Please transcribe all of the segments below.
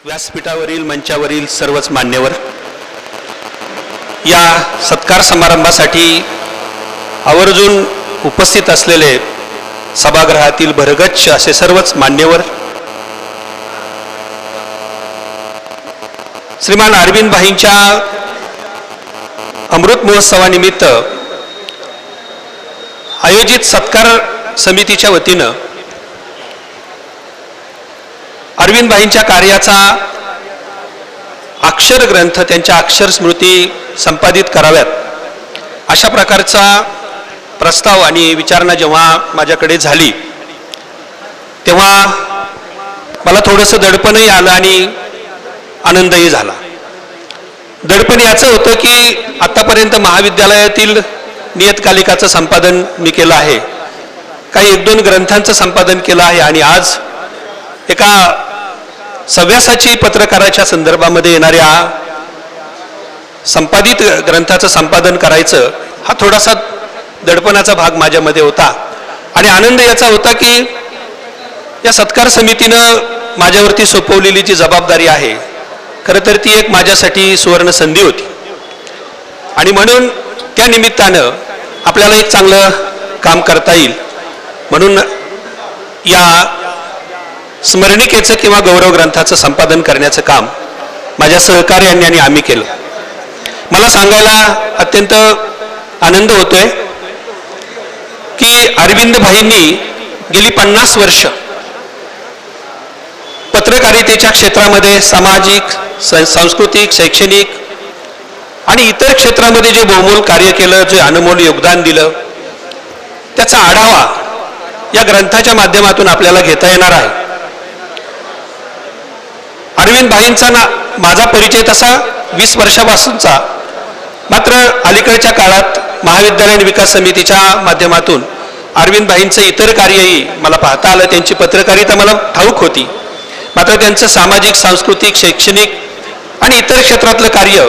व्यासपीठावरील मंचावरील सर्वच मान्यवर, या सत्कार समारंभासाठी आवर्जून उपस्थित असलेले सभागृहातील भरगच्च असे सर्वच मान्यवर, श्रीमान अरविंद भाईंच्या अमृत महोत्सवानिमित्त आयोजित सत्कार समितीच्या वतीनं अरविंद भाईंच्या कार्याचा अक्षर ग्रंथ, त्यांच्या अक्षर स्मृती संपादित कराव्यात अशा प्रकारचा प्रस्ताव आणि विचारणा जेव्हा माझ्याकडे झाली तेव्हा मला थोडंसं दडपणही आलं आणि आनंदही झाला. दडपण याचं होतं की आतापर्यंत महाविद्यालयातील नियतकालिकाचं संपादन मी केलं आहे, काही 1-2 ग्रंथांचं संपादन केलं आहे आणि आज एका सव्यासाची पत्रकाराच्या संदर्भामध्ये येणाऱ्या संपादित ग्रंथाचं संपादन करायचं हा थोडासा दडपणाचा भाग माझ्यामध्ये होता. आणि आनंद याचा होता की या सत्कार समितीनं माझ्यावरती सोपवलेली जी जबाबदारी आहे, खरं तर ती एक माझ्यासाठी सुवर्ण संधी होती आणि म्हणून त्या निमित्तानं आपल्याला एक चांगलं काम करता येईल म्हणून या स्मरणिकेचं किंवा गौरव ग्रंथाचं संपादन करण्याचं काम माझ्या सहकार्यांनी आणि आम्ही केलं. मला सांगायला अत्यंत आनंद होतोय की अरविंद भाईंनी गेली 50 वर्ष पत्रकारितेच्या क्षेत्रामध्ये सामाजिक, सांस्कृतिक, शैक्षणिक आणि इतर क्षेत्रामध्ये जे बहुमोल कार्य केलं, जे अनमोल योगदान दिलं, त्याचा आढावा या ग्रंथाच्या माध्यमातून आपल्याला घेता येणार आहे. अरविंद भाईंचा माझा परिचय तसा 20 वर्षापासूनचा, मात्र अलीकडच्या काळात महाविद्यालय विकास समितीच्या माध्यमातून अरविंद भाईंचं इतर कार्यही मला पाहता आलं. त्यांची पत्रकारिता मला ठाऊक होती, मात्र त्यांचं सामाजिक, सांस्कृतिक, शैक्षणिक आणि इतर क्षेत्रातलं कार्य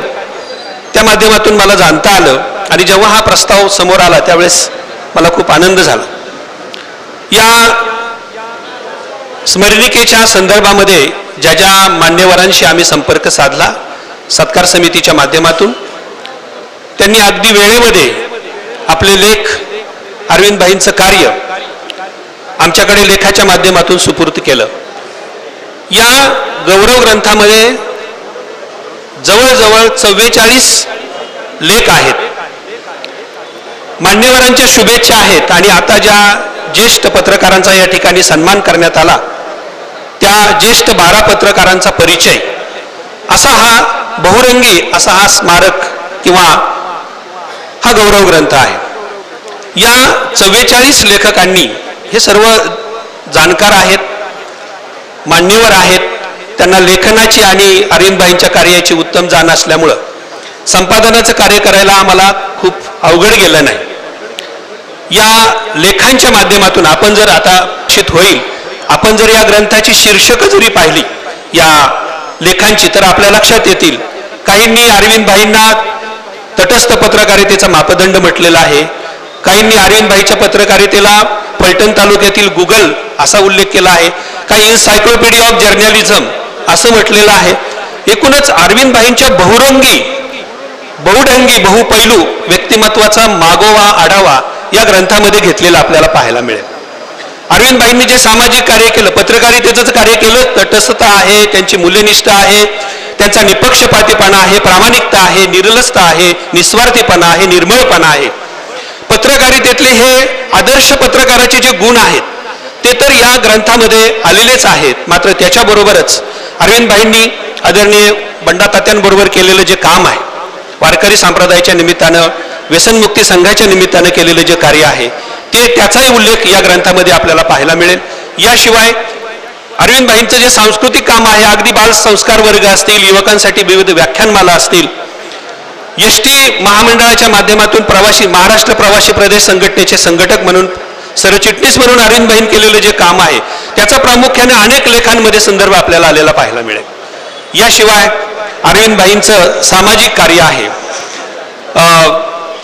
त्या माध्यमातून मला जाणता आलं आणि जेव्हा हा प्रस्ताव समोर आला त्यावेळेस मला खूप आनंद झाला. या स्मरणिकेच्या संदर्भामध्ये ज्या ज्या मान्यवरांशी आम्ही संपर्क साधला सत्कार समितीच्या माध्यमातून, त्यांनी अगदी वेळेमध्ये आपले लेख, अरविंद भाईंचं कार्य आमच्याकडे लेखाच्या माध्यमातून सुपूर्द केलं. या गौरव ग्रंथामध्ये जवळजवळ 44 लेख आहेत, मान्यवरांच्या शुभेच्छा आहेत आणि आता ज्या ज्येष्ठ पत्रकारांचा या ठिकाणी सन्मान करण्यात आला त्या ज्येष्ठ 12 पत्रकारांचा परिचय असा हा बहुरंगी असा हा स्मारक किंवा हा गौरव ग्रंथ आहे. या 44 लेखकांनी, हे सर्व जाणकार आहेत, मान्यवर आहेत, त्यांना लेखनाची आणि अरविंद भाईंच्या कार्याची उत्तम जाण असल्यामुळं संपादनाचं कार्य करायला आम्हाला खूप अवघड गेलं नाही. या लेखांच्या माध्यमातून आपण जर आता शिक्षित होईल, आपण जर या ग्रंथाची शीर्षकं जरी पाहिली या लेखांची तर आपल्या लक्षात येतील. काहींनी अरविंद भाईंना तटस्थ पत्रकारितेचा मापदंड म्हटलेला आहे, काहींनी अरविंद भाईच्या पत्रकारितेला फलटण तालुक्यातील गुगल असा उल्लेख केला आहे, काही एन्सायक्लोपीडिया ऑफ जर्नलिझम असं म्हटलेलं आहे. एकूणच अरविंद भाईंच्या बहुरंगी, बहुढंगी, बहुपैलू व्यक्तिमत्वाचा मागोवा, आढावा या ग्रंथामध्ये घेतलेला आपल्याला पाहायला मिळेल. अरविंदभाईंनी जे सामाजिक कार्य केलं, पत्रकारितेचं कार्य केलं, तटस्थता आहे, त्यांची मूल्यनिष्ठा आहे, त्यांचा निपक्षपातीपणा आहे, प्रामाणिकता आहे, निर्लसता आहे, निस्वार्थीपणा आहे, निर्मळपणा आहे. पत्रकारितेतले हे आदर्श पत्रकाराचे जे गुण आहेत ते तर या ग्रंथामध्ये आलेलेच आहेत. मात्र त्याच्याबरोबरच अरविंदभाईंनी आदरणीय बंडातात्यांबरोबर केलेलं जे काम आहे, वारकरी संप्रदायाच्या निमित्तानं, व्यसनमुक्ती संघाच्या निमित्तानं केलेलं जे कार्य आहे ते त्याचाही उल्लेख या ग्रंथामध्ये आपल्याला पाहायला मिळेल. याशिवाय अरविंदभाईंचं जे सांस्कृतिक काम आहे, अगदी बाल संस्कार वर्ग असतील, युवकांसाठी विविध व्याख्यानमाला असतील, एस टी महामंडळाच्या माध्यमातून महाराष्ट्र प्रवासी प्रदेश संघटनेचे संघटक म्हणून, सरचिटणीस म्हणून अरविंदभाईंनी केलेलं जे काम आहे त्याचा प्रामुख्याने अनेक लेखांमध्ये संदर्भ आपल्याला आलेला पाहायला मिळेल. याशिवाय अरविंदभाईंचं सामाजिक कार्य आहे.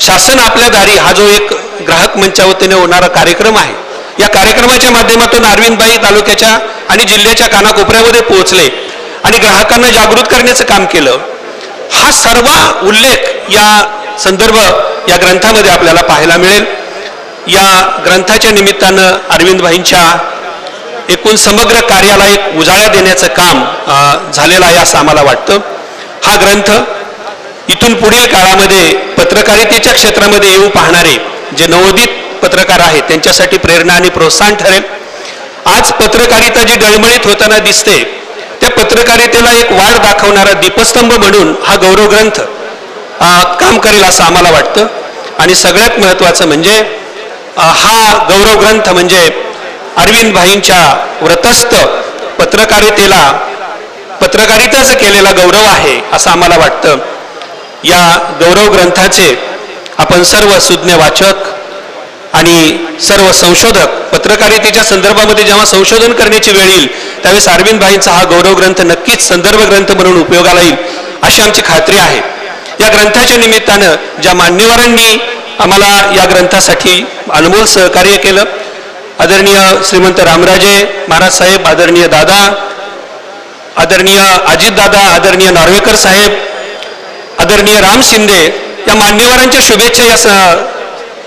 शासन आपल्या दारी हा जो एक ग्राहक मंचावतीने होणारा कार्यक्रम आहे, या कार्यक्रमाच्या माध्यमातून अरविंदभाई तालुक्याच्या आणि जिल्ह्याच्या कानाकोपऱ्यामध्ये पोहोचले आणि ग्राहकांना जागृत करण्याचं काम केलं. हा सर्व उल्लेख या संदर्भ या ग्रंथामध्ये आपल्याला पाहायला मिळेल. या ग्रंथाच्या निमित्तानं अरविंदभाईंच्या एकूण समग्र कार्याला एक उजाळा देण्याचं काम झालेलं आहे असं आम्हाला वाटतं. हा ग्रंथ इथून पुढील काळामध्ये पत्रकारितेच्या क्षेत्रामध्ये येऊ पाहणारे जे नवोदित पत्रकार आहेत त्यांच्यासाठी प्रेरणा आणि प्रोत्साहन ठरेल. आज पत्रकारिता जी डळमळीत होताना दिसते, त्या पत्रकारितेला एक वाट दाखवणारा दीपस्तंभ म्हणून हा गौरव ग्रंथ काम करेल असं आम्हाला वाटतं. आणि सगळ्यात महत्त्वाचं म्हणजे हा गौरव ग्रंथ म्हणजे अरविंदभाईंच्या व्रतस्थ पत्रकारितेचा केलेला गौरव आहे असं आम्हाला वाटतं. या गौरव ग्रंथाचे आपण सर्व सुज्ञ वाचक आणि सर्व संशोधक पत्रकारितेच्या संदर्भामध्ये जेव्हा संशोधन करण्याची वेळ येईल त्यावेळेस अरविंदभाईंचा हा गौरव ग्रंथ नक्कीच संदर्भ ग्रंथ म्हणून उपयोगाला येईल अशी आमची खात्री आहे. या ग्रंथाच्या निमित्तानं ज्या मान्यवरांनी आम्हाला या ग्रंथासाठी अनमोल सहकार्य केलं, आदरणीय श्रीमंत रामराजे महाराज साहेब, आदरणीय दादा, आदरणीय अजितदादा, आदरणीय नार्वेकर साहेब, आदरणीय राम शिंदे, या मान्यवरांच्या शुभेच्छा या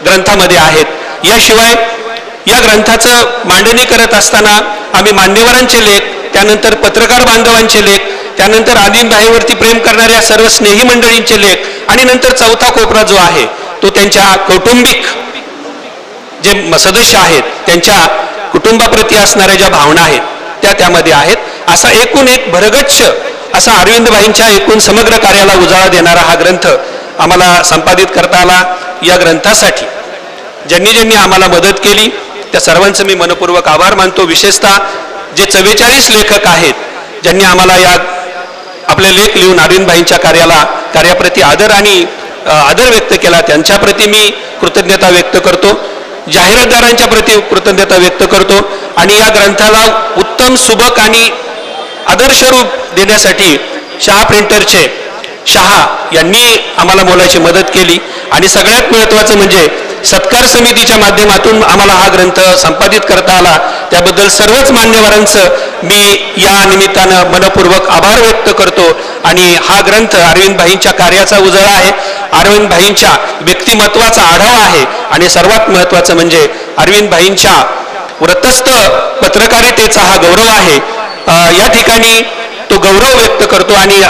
ग्रंथामध्ये आहेत. याशिवाय या ग्रंथाचं मांडणी करत असताना आम्ही मान्यवरांचे लेख, त्यानंतर पत्रकार बांधवांचे लेख, त्यानंतर अरविंदभाईवरती प्रेम करणाऱ्या सर्व स्नेही मंडळींचे लेख आणि नंतर चौथा कोपरा जो आहे तो त्यांच्या कौटुंबिक जे सदस्य आहेत त्यांच्या कुटुंबाप्रती असणाऱ्या ज्या भावना आहेत त्या त्यामध्ये आहेत. असा एकूण एक भरगच्छ असा अरविंदभाईंच्या एकूण समग्र कार्याला उजाळा देणारा हा ग्रंथ आम्हाला संपादित करता आला. या ग्रंथासाठी ज्यांनी आम्हाला मदत केली त्या सर्वांचं मी मनपूर्वक आभार मानतो. विशेषतः जे 44 लेखक आहेत ज्यांनी आम्हाला या आपले लेख लिहून अरविंदभाईंच्या कार्याप्रती आदर व्यक्त केला, त्यांच्याप्रती मी कृतज्ञता व्यक्त करतो. जाहिरातदारांच्या प्रती कृतज्ञता व्यक्त करतो. आणि या ग्रंथाला उत्तम सुबक आणि आदर्श रूप देण्यासाठी शहा प्रिंटरचे शहा यांनी आम्हाला मोलाची मदत केली. आणि सगळ्यात महत्त्वाचं म्हणजे सत्कार समितीच्या माध्यमातून आम्हाला हा ग्रंथ संपादित करता आला. त्याबद्दल सर्वच मान्यवरांचं मी या निमित्तानं मनपूर्वक आभार व्यक्त करतो. आणि हा ग्रंथ अरविंदभाईंच्या कार्याचा उजाळा आहे, अरविंदभाईंच्या व्यक्तिमत्वाचा आढावा आहे आणि सर्वात महत्त्वाचं म्हणजे अरविंदभाईंच्या व्रतस्थ पत्रकारितेचा हा गौरव आहे. या ठिकाणी तो गौरव व्यक्त करतो आणि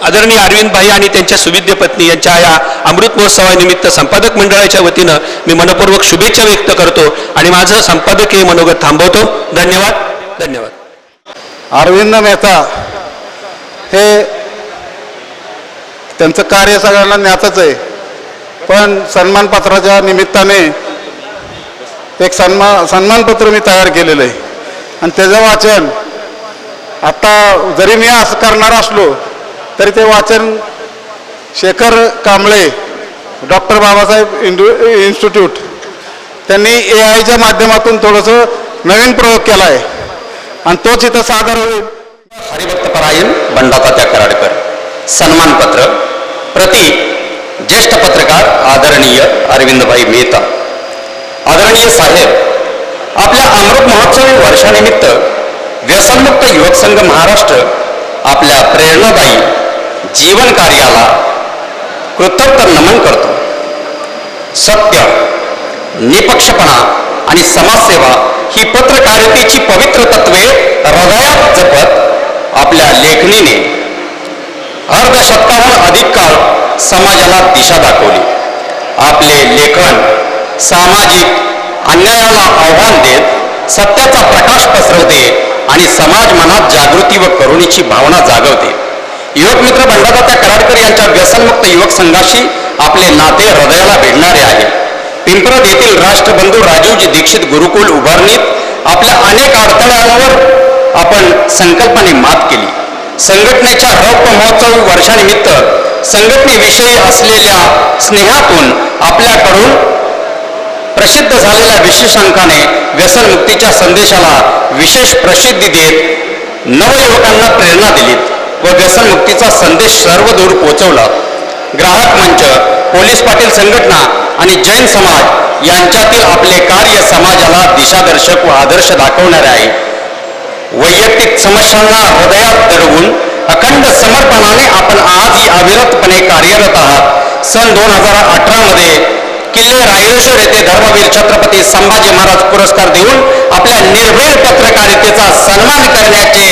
आदरणीय अरविंदभाई आणि त्यांच्या सुविद्य पत्नी यांच्या या अमृत महोत्सवानिमित्त संपादक मंडळाच्या वतीनं मी मनपूर्वक शुभेच्छा व्यक्त करतो आणि माझं संपादकीय मनोगत थांबवतो. धन्यवाद. अरविंद मेहता हे त्यांचं कार्य सगळ्यांना ज्ञातच आहे, पण सन्मानपत्राच्या निमित्ताने एक सन्मानपत्र मी तयार केलेलं आहे आणि त्याचं वाचन आता जरी मी असं करणार असलो तरी ते वाचन शेखर कांबळे, डॉक्टर बाबासाहेब इन्स्टिट्यूट त्यांनी AI च्या माध्यमातून थोडंसं नवीन प्रयोग केला आहे आणि तोच इथं सादर होईल. हरिभक्तपरायण बंडातात्या कराडकर सन्मानपत्र प्रति ज्येष्ठ पत्रकार आदरणीय अरविंदभाई मेहता. आदरणीय साहेब, आपल्या अमृत महोत्सवी वर्षानिमित्त व्यसनमुक्त युवक संघ महाराष्ट्र आपल्या प्रेरणादायी जीवन कार्याला कृतज्ञ नमन करतो. सत्य, निपक्षपणा आणि समाजसेवा ही पत्रकारितेची पवित्र तत्वे हृदयात जपत आपल्या लेखणीने अर्धशतकाहून अधिक काळ समाजाला दिशा दाखवली. आपले लेखन सामाजिक अन्यायाला आव्हान देत सत्याचा प्रकाश पसरवते आणि समाज मनात जागृती व करुणीची भावना जागवते. युवक मित्र बंडातात्या कराडकर यांच्या व्यसनमुक्त युवक संघाशी आपले नाते हृदयाला भिडणारे आहे. पिंपरद येथील राष्ट्रबंधू राजीवजी दीक्षित गुरुकुल उभारणीत आपल्या अनेक अडथळ्यांवर आपण संकल्पाने मात केली. संघटनेच्या रौप्य महोत्सवी वर्षानिमित्त संघटनेविषयी असलेल्या स्नेहातून आपल्याकडून प्रसिद्ध झालेल्या विशेषांकाने व्यसनमुक्तीच्या संदेशाला विशेष प्रसिद्धी देत नवयुवकांना प्रेरणा दिलीत व व्यसनमुक्तीचा संदेश सर्वदूर पोहोचवला. ग्राहक मंच, पोलीस पाटील संघटना आणि जैन समाज यांच्यातील आपले कार्य समाजाला दिशादर्शक व आदर्श दाखवणारे आहे. वैयक्तिक समस्यांना हृदयात दडवून अखंड समर्पणाने आपण आजही अविरतपणे कार्यरत आहात. सन 2018 मध्ये किल्ले रायरेश्वर येथे धर्मवीर छत्रपती संभाजी महाराज पुरस्कार देऊन आपल्या निर्भीड पत्रकारितेचा सन्मान करण्याचे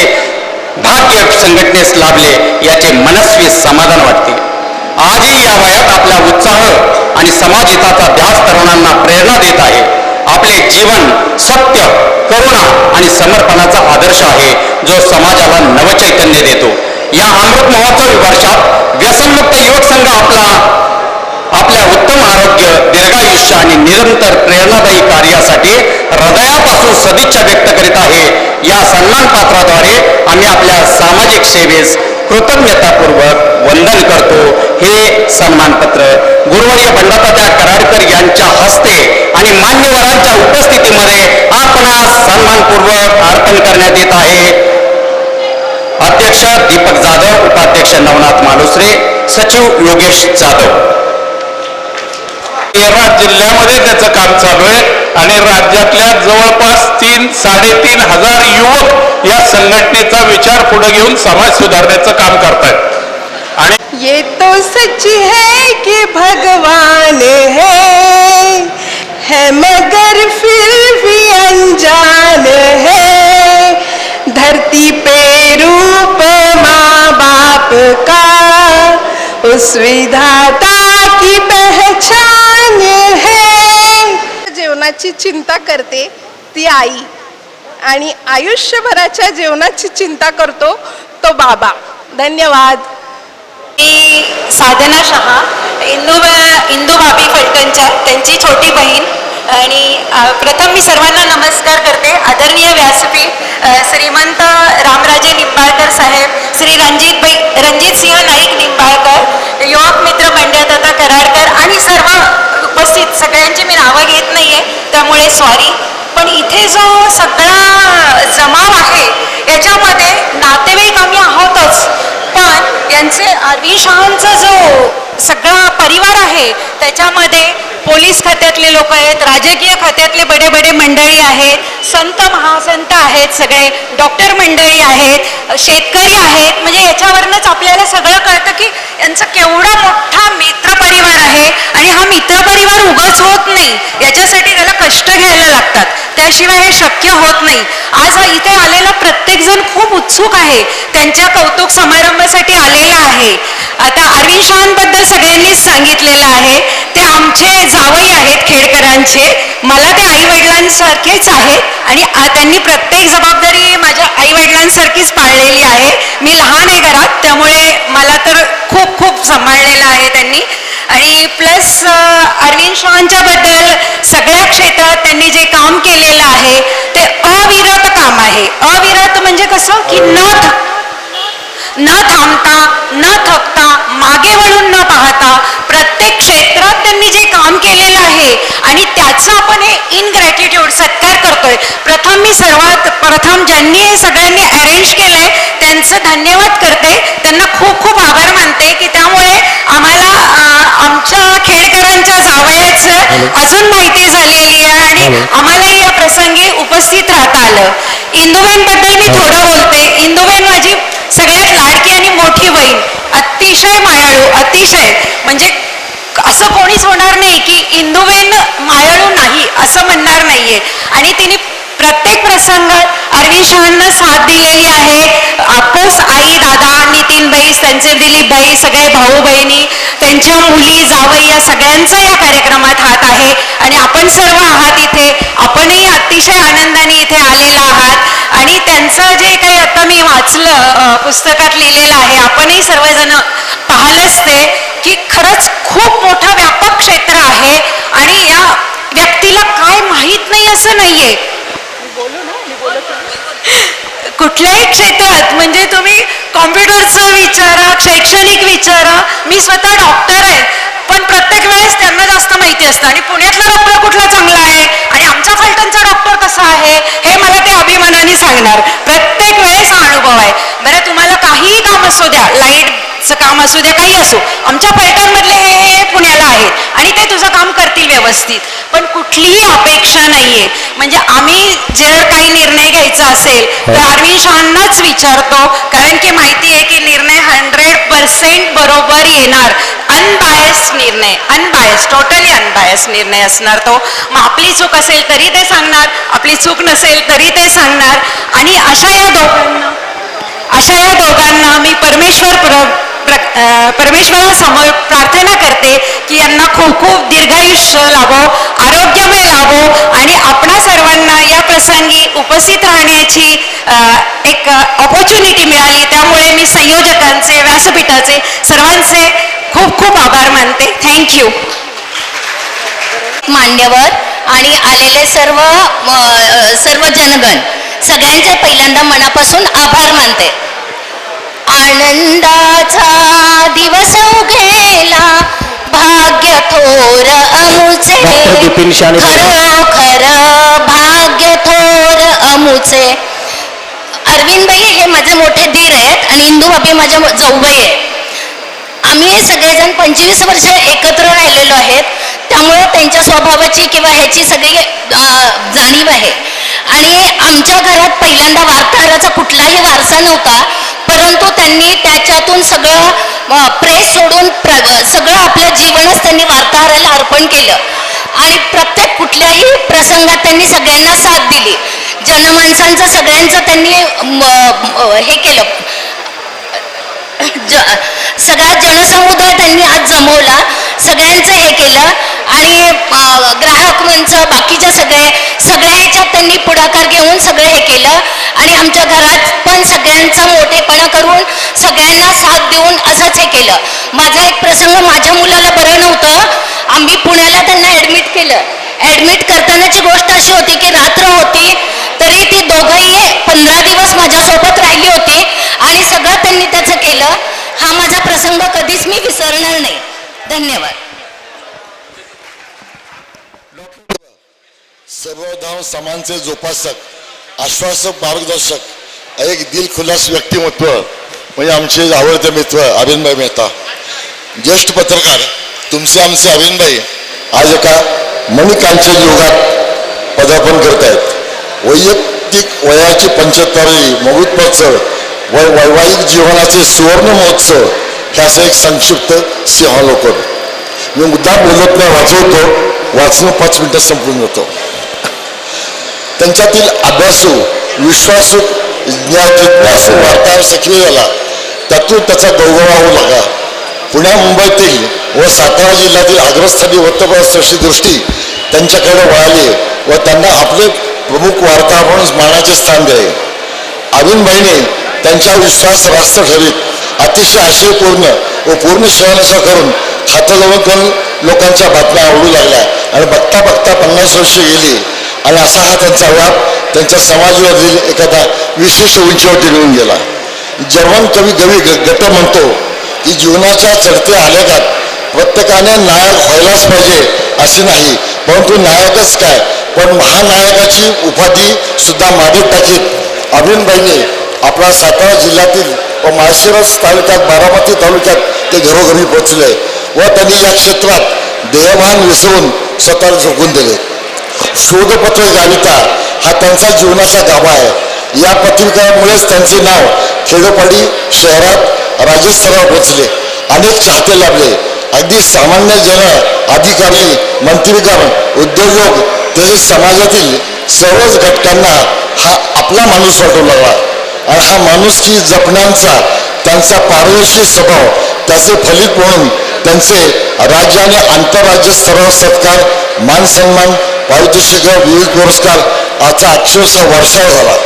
भाग्य संघटनेस लाभले याचे मनस्वी समाधान वाटते. आजही या वयात आपला उत्साह आणि समाजहिताचा ध्यास तरुणांना प्रेरणा देत आहे. आपले जीवन सत्य, करुणा आणि समर्पणाचा आदर्श आहे जो समाजाला नवचैतन्य देतो. या अमृत महोत्सवी वर्षात व्यसनमुक्त युवक संघ आपल्या उत्तम आरोग्य, दीर्घायुष्य आणि निरंतर प्रेरणादायी कार्यासाठी हृदयापासून सदिच्छा व्यक्त करीत आहे. या सन्मानपात्राद्वारे आम्ही आपल्या सामाजिक सेवेस कृतज्ञतापूर्वक वंदन करतो. हे सन्मानपत्र गुरुवर्य बंडातात्या कराडकर यांच्या हस्ते आणि मान्यवरांच्या उपस्थितीमध्ये आपणास सन्मानपूर्वक अर्पण करण्यात येत आहे. अध्यक्ष दीपक जाधव, उपाध्यक्ष नवनाथ मालुसरे, सचिव योगेश जाधव. तेरा जिल्ह्यामध्ये त्याचं काम चालू आहे आणि राज्यातल्या जवळपास 3-3.5 हजार युवक या संघटनेचा विचार पुढे घेऊन समाज सुधारण्याचं काम करतायत. आणि ये तो सच है कि भगवान है मगर फिर भी अनजान है. धरती पे रूप माँ बाप का उस विधाता की पहचान है. जेवणाची चिंता करते ती आई आणि आयुष्यभराच्या जेवणाची चिंता करतो तो बाबा. धन्यवाद. साधना शहा, इंदू भाभी फलटणच्या त्यांची छोटी बहीण. आणि प्रथम मी सर्वांना नमस्कार करते. आदरणीय व्यासपीठ श्रीमंत रामराजे निंबाळकर साहेब, श्री रणजित सिंह नाईक निंबाळकर, युवक मित्र बंडातात्या कराडकर आणि सर्व उपस्थित सगळ्यांची मी नावं घेत नाहीये त्यामुळे सॉरी. पण इथे जो सगळा जमाव आहे याच्यामध्ये नातेवाईक आम्ही आहोतच, पण यांचे अरविंद शहांचा जो सगळा परिवार आहे त्याच्यामध्ये पोलीस खात्यातले लोक आहेत, राजकीय खात्यातले बडे बडे मंडळी आहेत, संत महासंत आहेत, सगळे डॉक्टर मंडळी आहेत, शेतकरी आहेत. म्हणजे याच्यावरनंच आपल्याला सगळं कळतं की यांचा केवढा मोठा मित्रपरिवार आहे. आणि हा मित्रपरिवार उगाच होत नाही, याच्यासाठी त्याला कष्ट घ्यायला लागतात, त्याशिवाय हे शक्य होत नाही. आज हा इथे आलेला प्रत्येक जण खूप उत्सुक आहे, त्यांच्या कौतुक समारंभासाठी आलेला आहे. आता अरविंद शहांबद्दल सगळ्यांनीच सांगितलेलं आहे. ते आमचे जावई आहेत खेडकरांचे. मला ते आई वडिलांसारखेच आहेत आणि त्यांनी प्रत्येक जबाबदारी माझ्या आई वडिलांसारखीच पाळलेली आहे. मी लहान आहे घरात, त्यामुळे मला तर खूप खूप सांभाळलेलं आहे त्यांनी. आणि प्लस अरविंद शहांच्या बद्दल सगळ्या क्षेत्रात त्यांनी जे काम केलेलं आहे ते अविरत काम आहे. अविरत म्हणजे कसं की न थांबता, न थकता, मागे वळून न पाहता प्रत्येक क्षेत्रात त्यांनी जे काम केलेलं आहे आणि त्याचा आपण हे इनग्रॅटिट्यूड सत्कार करतोय. मी सर्वात प्रथम ज्यांनी हे सगळ्यांनी अरेंज केलंय त्यांचं धन्यवाद करते, त्यांना खूप खूप आभार मानते की त्यामुळे आम्हाला आमच्या खेडकरांच्या जावयाचं अजून माहिती झालेली आहे आणि आम्हालाही या प्रसंगी उपस्थित राहता आलं. इंदुबेन बद्दल मी थोडं बोलते. इंदुबेन माझी सगळ्यात लाडकी आणि मोठी बहीण, अतिशय मायाळू, अतिशय म्हणजे असं कोणीच होणार नाही की इंदुबेन मायाळू नाही, असं म्हणणार नाहीये. आणि तिने प्रत्येक प्रसंगात अरविंद शाहांना साथ दिलेली आहे. ऑफकोर्स आई, दादा, नितीनबाई, त्यांचे दिलीपभाई, सगळे भाऊ बहिणी, त्यांच्या मुली, जावई या सगळ्यांचा या कार्यक्रमात हात आहे. आणि आपण सर्व आहात इथे, आपणही अतिशय आनंदाने इथे आलेला आहात. आणि त्यांचं जे काही आता मी वाचलं पुस्तकात लिहिलेलं आहे, आपणही सर्वजण पाहिलंच ते, की खरंच खूप मोठं व्यापक क्षेत्र आहे. आणि या व्यक्तीला काय माहीत नाही असं नाहीये. कुठल्याही क्षेत्रात, म्हणजे तुम्ही कॉम्प्युटरचं विचारा, शैक्षणिक विचारा, मी स्वतः डॉक्टर आहे, पण प्रत्येक वेळेस त्यांना जास्त माहिती असतं. आणि पुण्यातला डॉक्टर कुठला चांगला आहे आणि आमच्या फलटणचा डॉक्टर कसा आहे हे मला ते अभिमानाने सांगणार. प्रत्येक वेळेस हा अनुभव आहे. बरं, तुम्हाला काहीही काम असू द्या, लाईटचं काम असू द्या, काही असो, आमच्या फलटणमधले हे पुण्याला आहेत आणि ते तुझं काम करतील व्यवस्थित. पण कुठलीही अपेक्षा नाहीये. म्हणजे आम्ही जर काही निर्णय घ्यायचा असेल तर अरविंद शाहांनाच विचारतो, कारण की माहिती आहे की निर्णय 100% बरोबर येणार. अनबायस्ड निर्णय, अनबायस्ड, टोटली अनबायस्ड निर्णय असणार तो. मग आपली चूक असेल तरी ते सांगणार, आपली चूक नसेल तरी ते सांगणार. आणि अशा या दोघांना मी परमेश्वरासमोर प्रार्थना करते की यांना खूप खूप दीर्घायुष्य लाभो, आरोग्यमय लाभो. आणि आपणा सर्वांना या प्रसंगी उपस्थित राहण्याची एक ऑपॉर्च्युनिटी मिळाली. त्यामुळे मी संयोजकांचे, व्यासपीठाचे सर्वांचे खूप खूप आभार मानते. थँक्यू. मान्यवर आणि आलेले सर्व जनगण सगळ्यांचे पहिल्यांदा मनापासून आभार मानते. आनंदाचा दिवस उगेला, भाग्य थोर अमुचे, खरोखर भाग्य थोर अमुचे. अरविंदबाई हे माझे मोठे दीर आहेत आणि इंदूभाभी माझ्या जाऊबाई आहेत. आम्ही सगळेजण 25 वर्ष एकत्र राहिलेलो आहेत, त्यामुळे त्यांच्या स्वभावाची किंवा ह्याची सगळी जाणीव आहे. आणि आमच्या घरात पहिल्यांदा वार्ताहराचा कुठलाही वारसा नव्हता, परंतु त्यांनी त्याच्यातून सगळं प्रेस सोडून सगळं आपलं जीवनच त्यांनी वार्ताहराला अर्पण केलं. आणि प्रत्येक कुठल्याही प्रसंगात त्यांनी सगळ्यांना साथ दिली. जनमानसांचं सगळ्यांचं त्यांनी हे केलं, सगळा जनसमुदाय त्यांनी आज जमवला, सगळ्यांचं हे केलं. आणि ग्राहक मंच, बाकीच्या सगळ्या ह्याच्यात त्यांनी पुढाकार घेऊन सगळं हे केलं. आणि आमच्या घरात पण सगळ्यांचा मोठेपणा करून सगळ्यांना साथ देऊन असंच हे केलं. माझा एक प्रसंग, माझ्या मुलाला बरं नव्हतं, आम्ही पुण्याला त्यांना ॲडमिट केलं. ॲडमिट करतानाची गोष्ट अशी होती की रात्र होती, तरी ती दोघंही 15 दिवस माझ्यासोबत राहिली होती आणि सगळं त्यांनी त्याचं केलं. हा माझा प्रसंग कधीच मी विसरणार नाही. धन्यवाद. सर्वधर्म समानचे जोपासक, आश्वासक, मार्गदर्शक, एक दिलखुलास व्यक्तिमत्व म्हणजे आमचे आवडते मित्र अरविंदभाई मेहता. ज्येष्ठ पत्रकार तुमचे आमचे अरविंदभाई आज एका मणिकांचन युगात पदार्पण करत आहेत. वैयक्तिक वयाची 75वी महोत्सव व वैवाहिक जीवनाचे सुवर्ण महोत्सव हे असं एक संक्षिप्त सिंहावलोकन. मी मुद्दा बोलत नाही, वाचवतो, वाचून 5 मिनिटात संपून जातो. त्यांच्यातील अभ्यासू, विश्वासू, जिज्ञासू वार्ताहर सक्रिय झाला, त्यातून त्याचा गौरव होऊ लागला. पुण्या मुंबईतील व सातारा जिल्ह्यातील अग्रस्थानी वृत्तपत्राची दृष्टी त्यांच्याकडे वळाली व त्यांना आपले प्रमुख वार्ताहर म्हणून मानाचे स्थान दिले. अरविंदभाईने त्यांच्या विश्वास रास्त ठरवीत अतिशय आशयपूर्ण व पूर्ण शहराचा करून हातजवळ करून लोकांच्या बातम्या आवडू लागल्या. आणि बघता बघता 50 वर्ष गेली आणि असा हा त्यांचा व्याप त्यांच्या समाजावरील एखादा विशेष उंचीवर टिकून गेला. जर्मन कवी गट म्हणतो की जीवनाच्या चढत्या आलेखात प्रत्येकाने नायक व्हायलाच पाहिजे असे नाही, परंतु नायकच काय पण महानायकाची उपाधी सुद्धा मागे टाकीत अरविंदभाईने आपला सातारा जिल्ह्यातील व माळशिरस तालुक्यात, बारामती तालुक्यात ते घरोघरी पोहोचले व त्यांनी या क्षेत्रात देहभान विसरून स्वतःला झोकून दिले. शोधपत्र जाविता हा त्यांचा जीवनाचा गाभा आहे. या पत्रिकामुळेच त्यांचे नाव खेडोपाडी शहरात राज्यस्तरावर पोचले. अनेक चाहते लाभले. अगदी सामान्य जन, अधिकारी, मंत्रीगण, उद्योजक तसेच समाजातील सर्वच घटकांना हा आपला माणूस वाटू लागला आणि हा माणुसकी जपण्याचा त्यांचा पारदर्शी स्वभाव त्याचे फलित म्हणून त्यांचे राज्य आणि आंतरराज्य स्तरावर सत्कार मान सन्मान पारितोषिक विविध पुरस्कार याचा अक्षरशः वर्षाव झाला.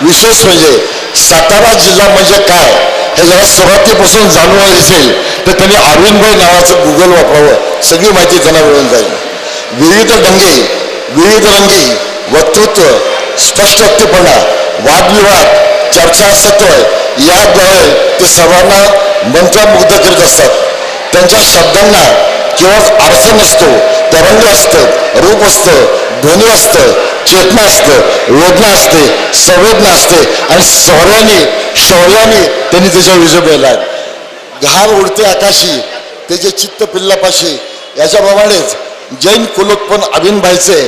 विशेष म्हणजे सातारा जिल्हा म्हणजे काय हे जरा सुरुवातीपासून जाणून असेल तर त्यांनी अरविंदभाई नावाचं गुगल वापरावं, सगळी माहिती त्यांना मिळून जाईल. विविध डंगे विविध रंगी वक्तृत्व स्पष्टोक्तीपणा वादविवाद चर्चासत्व याद्वारे ते सर्वांना मंत्रमुग्ध करीत असतात. त्यांच्या शब्दांना केवळ अर्थ नसतो, तरंग असतं, रूप असतं, ध्वनी असतं, चेतना असतं, वेदना असते, संवेदना असते आणि शौर्याने त्यांनी त्याच्या विजय मिळाला. घार उडते आकाशी त्याचे चित्त पिल्लापाशी याच्याप्रमाणेच जैन कुलोत्पन्न अभिनभाईचे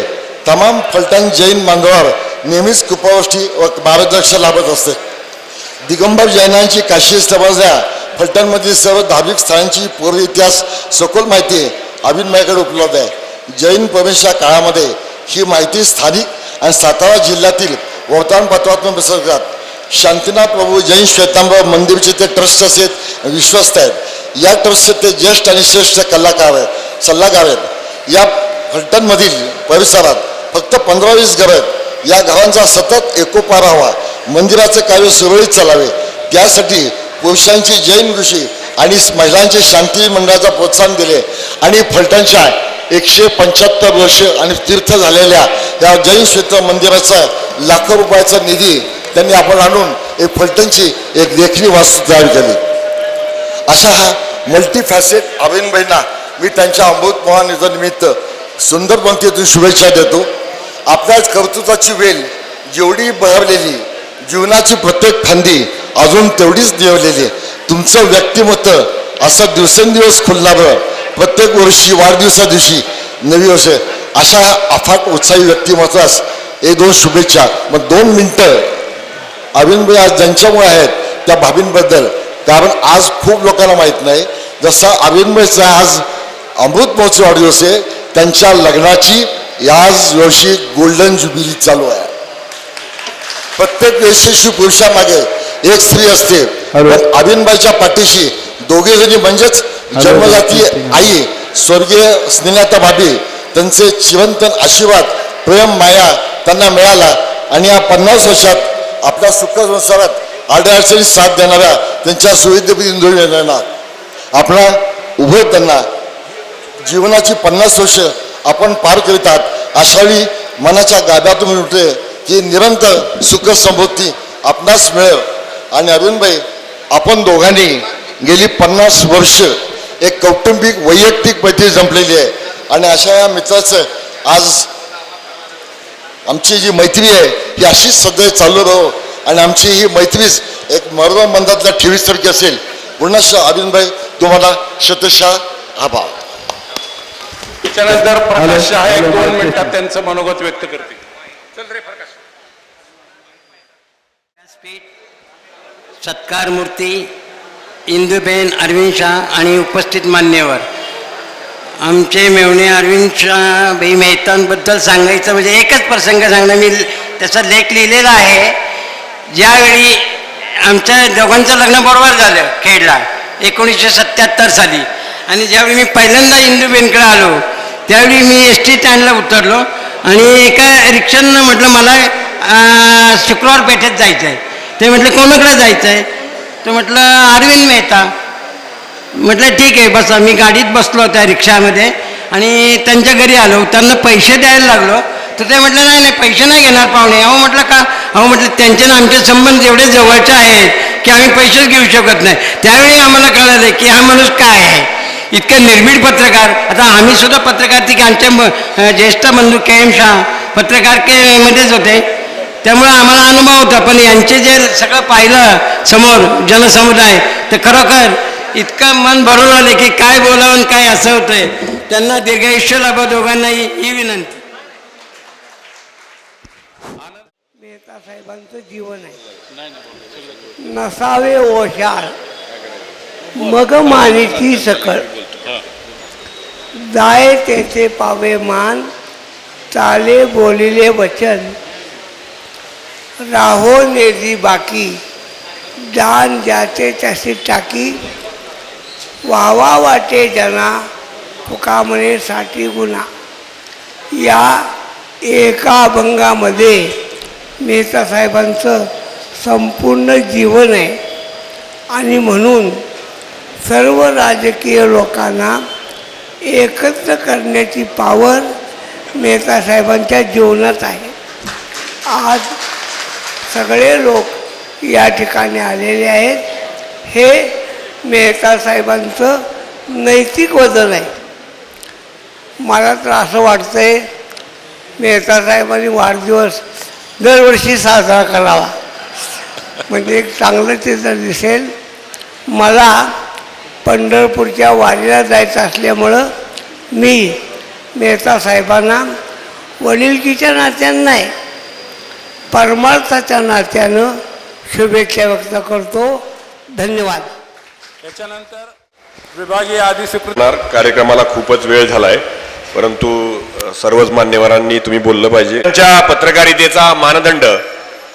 तमाम फलटण जैन बांधवावर नेहमीच कृपावृष्टी व मार्गदर्शन लाभत असते. दिगंबर जैनांची काशी समजल्या फलटणमधील सर्व धार्मिक स्थळांची पूर्व इतिहास सखोल माहिती अभिनभाईकडे उपलब्ध आहे. जैन प्रवेशच्या काळामध्ये ही माहिती स्थानिक आणि सातारा जिल्ह्यातील वर्तमानपत्रातून प्रसारित. शांतीनाथ प्रभू जैन श्वेतांबर मंदिरचे ते ट्रस्ट आहेत, विश्वस्त आहेत. या ट्रस्टचे ते ज्येष्ठ आणि श्रेष्ठ सल्लागार आहेत. या फलटणमधील परिसरात फक्त 15-20 घरं आहेत. या गावांचा सतत एकोपा राहावा, मंदिराचे कार्य सुरळीत चालावे त्यासाठी पुरुषांची जैन ऋषी आणि महिलांचे शांती मंडळाचा प्रोत्साहन दिले आणि फलटणच्या 175 वर्ष आणि तीर्थ झालेल्या या जैन क्षेत्र मंदिराचा लाखो रुपयाचा निधी त्यांनी आपण आणून एक फलटणची एक देखणी वास्तू तयार केली. अशा हा मल्टीफॅसेट अरविंदभाईंना मी त्यांच्या अमृत महोत्सवानिमित्त सुंदर पंक्तीतून शुभेच्छा देतो. आपल्या कर्तृत्वाची वेल जेवढी बहरलेली, जीवनाची प्रत्येक फांदी अजून तेवढीच देवलेली, तुमचं व्यक्तिमत्व असं दिवसेंदिवस खुलणारं, प्रत्येक वर्षी वाढदिवसा दिवशी नवी वर्ष अशा अफाट उत्साही व्यक्तिमत्वास हे 2 शुभेच्छा. मग 2 मिनटं अरविंदभाई आज ज्यांच्यामुळे आहेत त्या बाबींबद्दल, कारण आज खूप लोकांना माहीत नाही जसा अरविंदभाईचा आज अमृत महोत्सव वाढदिवस आहे, त्यांच्या लग्नाची याच वर्षी गोल्डन ज्युबिली चालू आहे. प्रत्येक यशस्वी पुरुषामागे एक स्त्री असते, पण अरविंदभाईच्या पाठीशी दोघे जणी म्हणजेच जन्मजाती आई स्वर्गीय स्नेहलता भाभी त्यांचे चिरंतन आशीर्वाद प्रेम माया त्यांना मिळाला आणि या 50 वर्षात आपल्या सुख संसारात अडचणी साथ देणाऱ्या त्यांच्या सुविधेपती इंदोरींना आपला उभे त्यांना जीवनाची 50 वर्ष आपण पार करीत आहात. अशावेळी मनाच्या गाभ्यातून उठते की निरंतर सुख समृद्धी आपणास मिळेल. आणि अरविंदभाई आपण दोघांनी गेली 50 वर्ष एक कौटुंबिक वैयक्तिक मैत्री जमलेली आहे आणि अशा या मित्राचं आज आमची जी मैत्री आहे ही अशीच सदैव चालू राहो आणि आमची ही मैत्रीच एक मर्मबंधातल्या ठेवीसारखी असेल. पुन्हा अरविंदभाई तुम्हाला शतशः आभार. त्याच्यानंतर प्रकाश शहा 1-2 मिनिटात त्यांचं मनोगत व्यक्त करतील. चल रे प्रकाश. सत्कार मूर्ती इंदुबेन अरविंद शाह आणि उपस्थित मान्यवर, आमचे मेवणे अरविंद शाह बाई मेहतांबद्दल सांगायचं म्हणजे एकच प्रसंग सांगणं. मी त्याचा लेख लिहिलेला आहे. ज्यावेळी आमच्या दोघांचं लग्न बरोबर झालं खेडला 1977 साली आणि ज्यावेळी मी पहिल्यांदा इंदुबेनकडे आलो त्यावेळी मी ST स्टँडला उतरलो आणि एका रिक्षानं म्हटलं मला शुक्रवार पेठेत जायचं आहे. ते म्हटलं कोणाकडे जायचं आहे? तर म्हटलं अरविंद मेहता. म्हटलं ठीक आहे बसा. मी गाडीत बसलो त्या रिक्षामध्ये आणि त्यांच्या घरी आलो. त्यांना पैसे द्यायला लागलो तर ते म्हटलं नाही पैसे नाही घेणार पाहुणे. अहो म्हटलं का? अहो म्हटलं त्यांचे ना आमचे संबंध एवढे जवळचे आहेत की आम्ही पैसेच घेऊ शकत नाही. त्यावेळी आम्हाला कळलं की हा माणूस काय आहे, इतकं निर्भीड पत्रकार. आता आम्ही सुद्धा पत्रकार की आमच्या ज्येष्ठ बंधू KM शाह पत्रकारितेमध्येच होते त्यामुळे आम्हाला अनुभव होता. पण यांचे जे सगळं पाहिलं समोर जनसमुदाय तर खरोखर इतकं मन भरून आले की काय बोलावं काय असं होतंय. त्यांना दीर्घायुष्य लाभो दोघांनाही ही विनंती. मेहता साहेबांचं जीवन आहे. नसावे ओशाळ मग मानिती सकळ, जाय तेथे पावे मान चाले बोलिले वचन राहो नेदी बाकी दान जाते त्याशी टाकी वावा वाटे जना फुका म्हणे साठी गुन्हा या एका अभंगामध्ये मेहता साहेबांचं संपूर्ण जीवन आहे आणि म्हणून सर्व राजकीय लोकांना एकत्र करण्याची पावर मेहता साहेबांच्या जीवनात आहे. आज सगळे लोक या ठिकाणी आलेले आहेत. हे मेहता साहेबांचं नैतिक वजन आहे. मला तर असं वाटतं आहे मेहता साहेबांनी वाढदिवस दरवर्षी साजरा करावा, म्हणजे एक चांगलं चित्र दिसेल. मला पंढरपूरच्या वारीला जायचं असल्यामुळं मी मेहता साहेबांना वडिलकीच्या नात्यानं नाही, परमार्थाच्या नात्यानं शुभेच्छा व्यक्त करतो. धन्यवाद. त्याच्यानंतर विभागीय अधिस्वीकृत कार्यक्रमाला खूपच वेळ झालाय, परंतु सर्वच मान्यवरांनी तुम्ही बोललं पाहिजे. त्यांच्या पत्रकारितेचा मानदंड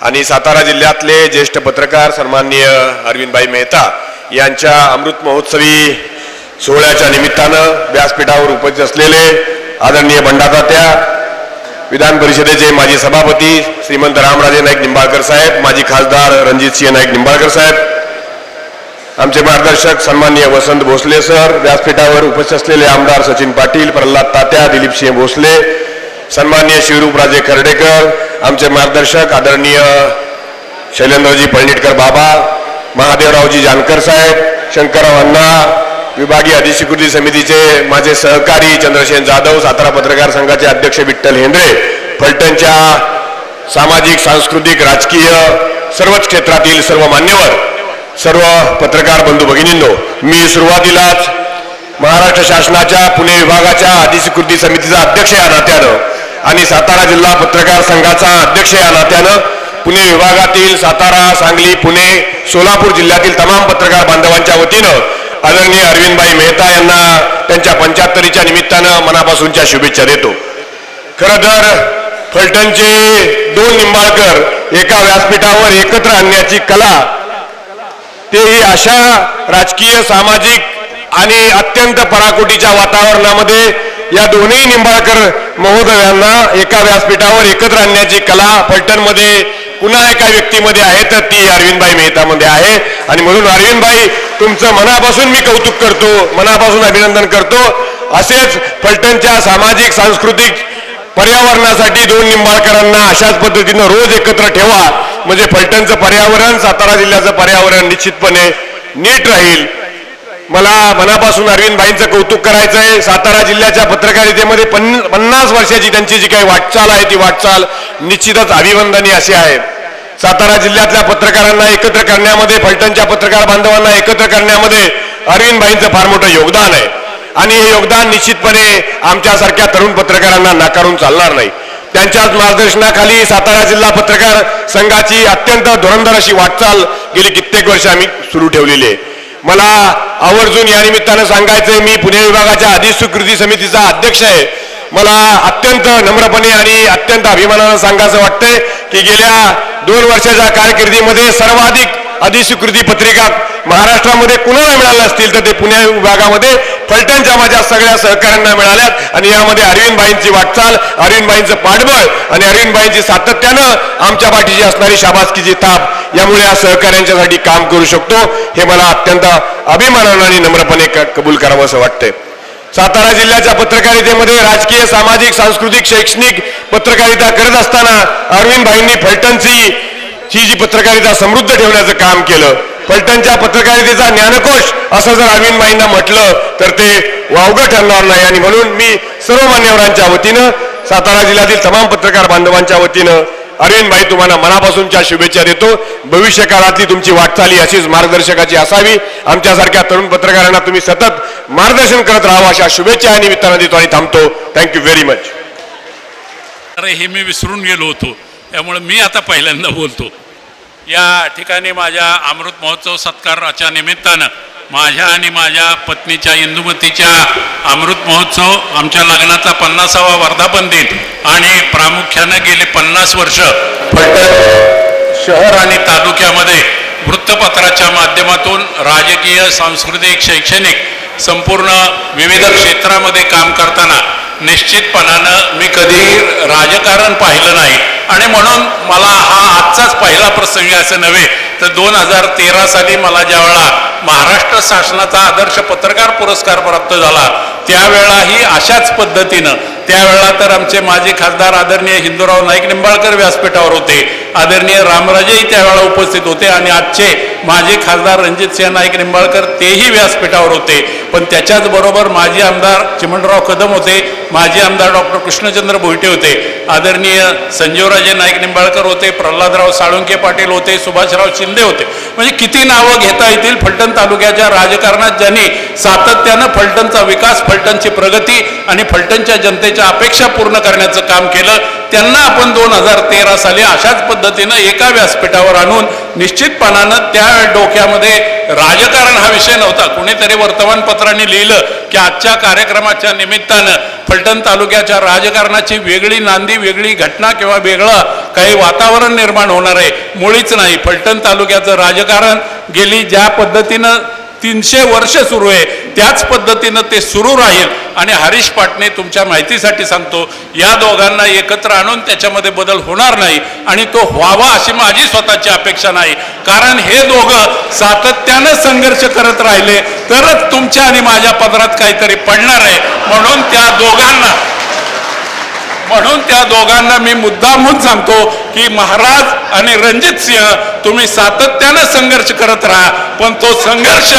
आणि सातारा जिल्ह्यातले ज्येष्ठ पत्रकार सन्माननीय अरविंदभाई मेहता यांच्या अमृत महोत्सवी सोहळ्याच्या निमित्तानं व्यासपीठावर उपस्थित असलेले आदरणीय बंडातात्या, विधान परिषदेचे माजी सभापती श्रीमंत रामराजे नाईक निंबाळकर साहेब, माजी खासदार रणजितसिंह नाईक निंबाळकर साहेब, आमचे मार्गदर्शक सन्माननीय वसंत भोसले सर, व्यासपीठावर उपस्थित असलेले आमदार सचिन पाटील, प्रल्हाद तात्या, दिलीपसिंह भोसले, सन्माननीय शिवरूपराजे खर्डेकर, आमचे मार्गदर्शक आदरणीय शैलेंद्रजी पळणिटकर बाबा, महादेवरावजी जानकर साहेब, शंकरराव अण्णा, विभागीय अधिस्वीकृती समितीचे माझे सहकारी चंद्रशेन जाधव, सातारा पत्रकार संघाचे अध्यक्ष विठ्ठल हेंद्रे, फलटणच्या सामाजिक सांस्कृतिक राजकीय सर्वच क्षेत्रातील सर्व मान्यवर, सर्व पत्रकार बंधू भगिनींनो, मी सुरुवातीलाच महाराष्ट्र शासनाच्या पुणे विभागाच्या अधिस्वीकृती समितीचा अध्यक्ष या नात्यानं आणि सातारा जिल्हा पत्रकार संघाचा अध्यक्ष या नात्यानं पुणे विभागातील सातारा, सांगली, पुणे, सोलापूर जिल्ह्यातील तमाम पत्रकार बांधवांच्या वतीनं आदरणीय अरविंदभाई मेहता यांना त्यांच्या 75च्या निमित्तानं मनापासूनच्या शुभेच्छा देतो. खरं तर फलटणचे 2 निंबाळकर एका व्यासपीठावर एकत्र आणण्याची कला, तेही अशा राजकीय, सामाजिक आणि अत्यंत पराकोटीच्या वातावरणामध्ये या दोन्ही निंबाळकर महोदयांना एका व्यासपीठावर एकत्र आणण्याची कला फलटणमध्ये पुन्हा एका व्यक्तीमध्ये आहे, तर ती अरविंदभाई मेहतामध्ये आहे. आणि म्हणून अरविंदभाई, तुमचं मनापासून मी कौतुक करतो, मनापासून अभिनंदन करतो. असेच फलटणच्या सामाजिक सांस्कृतिक पर्यावरणासाठी 2 निंबाळकरांना अशाच पद्धतीनं रोज एकत्र ठेवा, म्हणजे फलटणचं पर्यावरण, सातारा जिल्ह्याचं पर्यावरण निश्चितपणे नीट राहील. मला मनापासून अरविंदभाईंचं कौतुक करायचं आहे. सातारा जिल्ह्याच्या पत्रकारितेमध्ये 50 वर्षाची त्यांची जी काही वाटचाल आहे, ती वाटचाल निश्चितच अभिवंदनीय अशी आहे. सातारा जिल्ह्यातल्या पत्रकारांना एकत्र करण्यामध्ये, फलटणच्या पत्रकार बांधवांना एकत्र करण्यामध्ये अरविंदभाईंचं फार मोठं योगदान आहे आणि हे योगदान निश्चितपणे आमच्यासारख्या तरुण पत्रकारांना नाकारून चालणार नाही. त्यांच्याच मार्गदर्शनाखाली सातारा जिल्हा पत्रकार संघाची अत्यंत धुरंधर अशी वाटचाल गेली कित्येक वर्ष आम्ही सुरू ठेवलेली आहे. मला आवर्जून या निमित्तानं सांगायचंय, मी पुणे विभागाच्या अधिस्वीकृती समितीचा अध्यक्ष आहे. मला अत्यंत नम्रपणे आणि अत्यंत अभिमानानं सांगायचं वाटतंय की गेल्या 2 वर्षाच्या कारकिर्दीमध्ये सर्वाधिक अधिस्वीकृती पत्रिका महाराष्ट्रामध्ये कुणाला मिळाल्या असतील तर ते पुणे विभागामध्ये फलटणच्या माझ्या सगळ्या सहकाऱ्यांना मिळाल्यात. आणि यामध्ये अरविंदभाईंची वाटचाल, अरविंदभाईंचं पाठबळ आणि अरविंदभाईंची सातत्यानं आमच्या पाठीची असणारी शाबासकीची थाप, यामुळे या सहकाऱ्यांच्यासाठी काम करू शकतो. हे मला अत्यंत अभिमानानं आणि नम्रपणे कबूल करावं असं वाटतंय. सातारा जिल्ह्याच्या पत्रकारितेमध्ये राजकीय, सामाजिक, सांस्कृतिक, शैक्षणिक पत्रकारिता करत असताना अरविंदभाईंनी फलटणची ही जी पत्रकारिता समृद्ध ठेवण्याचं काम केलं. फलटणच्या पत्रकारितेचा ज्ञानकोश असं जर अरविंदभाईंना म्हटलं तर ते वावगं ठरणार नाही. आणि म्हणून मी सर्व मान्यवरांच्या वतीनं, सातारा जिल्ह्यातील तमाम पत्रकार बांधवांच्या वतीनं अरविंदभाई, तुम्हाला मनापासूनच्या शुभेच्छा देतो. भविष्य काळातली तुमची वाटचाल ही अशीच मार्गदर्शकाची असावी. आमच्यासारख्या तरुण पत्रकारांना तुम्ही सतत मार्गदर्शन करत राहावं अशा शुभेच्छा या निमित्तानं देतो आणि थांबतो. Thank you very much. अरे, हे मी विसरून गेलो होतो, त्यामुळे मी आता पहिल्यांदा बोलतो. या ठिकाणी माझ्या अमृत महोत्सव सत्काराच्या निमित्तानं माझ्या आणि माझ्या पत्नीच्या इंदुमतीच्या अमृत महोत्सव, आमच्या लग्नाचा 50वा वर्धापन दिन आणि प्रामुख्यानं गेले 50 वर्ष फलटण शहर आणि तालुक्यामध्ये वृत्तपत्राच्या माध्यमातून राजकीय, सांस्कृतिक, शैक्षणिक संपूर्ण विविध क्षेत्रामध्ये काम करताना निश्चितपणानं मी कधी राजकारण पाहिलं नाही आणि म्हणून मला हा आजचाच पहिला प्रसंग असं नव्हे तर 2013 साली मला ज्यावेळा महाराष्ट्र शासनाचा आदर्श पत्रकार पुरस्कार प्राप्त झाला त्यावेळाही अशाच पद्धतीनं, त्यावेळा तर आमचे माजी खासदार आदरणीय हिंदूराव नाईक निंबाळकर व्यासपीठावर होते, आदरणीय रामराजेही त्यावेळा उपस्थित होते आणि आजचे माजी खासदार रणजितसिंह नाईक निंबाळकर तेही व्यासपीठावर होते. पण त्याच्याच बरोबर माजी आमदार चिमणराव कदम होते, माजी आमदार डॉक्टर कृष्णचंद्र भोईटे होते, आदरणीय संजीवराजे नाईक निंबाळकर होते, प्रल्हादराव साळुंके पाटील होते, सुभाषराव शिंदे होते. म्हणजे किती नावं घेता येतील. फलटण तालुक्याच्या राजकारणात ज्यांनी सातत्यानं फलटणचा विकास, फलटणची प्रगती आणि फलटणच्या जनतेच्या अपेक्षा पूर्ण करण्याचं काम केलं, त्यांना आपण 2013 साली अशाच पद्धतीनं एका व्यासपीठावर आणून निश्चितपणानं त्या डोक्यामध्ये राजकारण हा विषय नव्हता. कुणीतरी वर्तमानपत्रांनी लिहिलं की आजच्या कार्यक्रमाच्या निमित्तानं फलटण तालुक्याच्या राजकारणाची वेगळी नांदी, वेगळी घटना किंवा वेगळं काही वातावरण निर्माण होणार आहे. मुळीच नाही. फलटण तालुक्याचं राजकारण गेली ज्या पद्धतीनं 300 वर्ष सुरू आहे त्याच पद्धतीनं ते सुरू राहील. आणि हरीश पाटणे, तुमच्या माहितीसाठी सांगतो, या दोघांना एकत्र आणून त्याच्यामध्ये बदल होणार नाही आणि तो व्हावा अशी माझी स्वतःची अपेक्षा नाही. कारण हे दोघं सातत्यानं संघर्ष करत राहिले तरच तुमच्या आणि माझ्या पदरात काहीतरी पडणार आहे. म्हणून त्या दोघांना मी मुद्दामहून सांगतो की महाराज आणि रणजित सिंह, तुम्ही सातत्यानं संघर्ष करत राहा, पण तो संघर्ष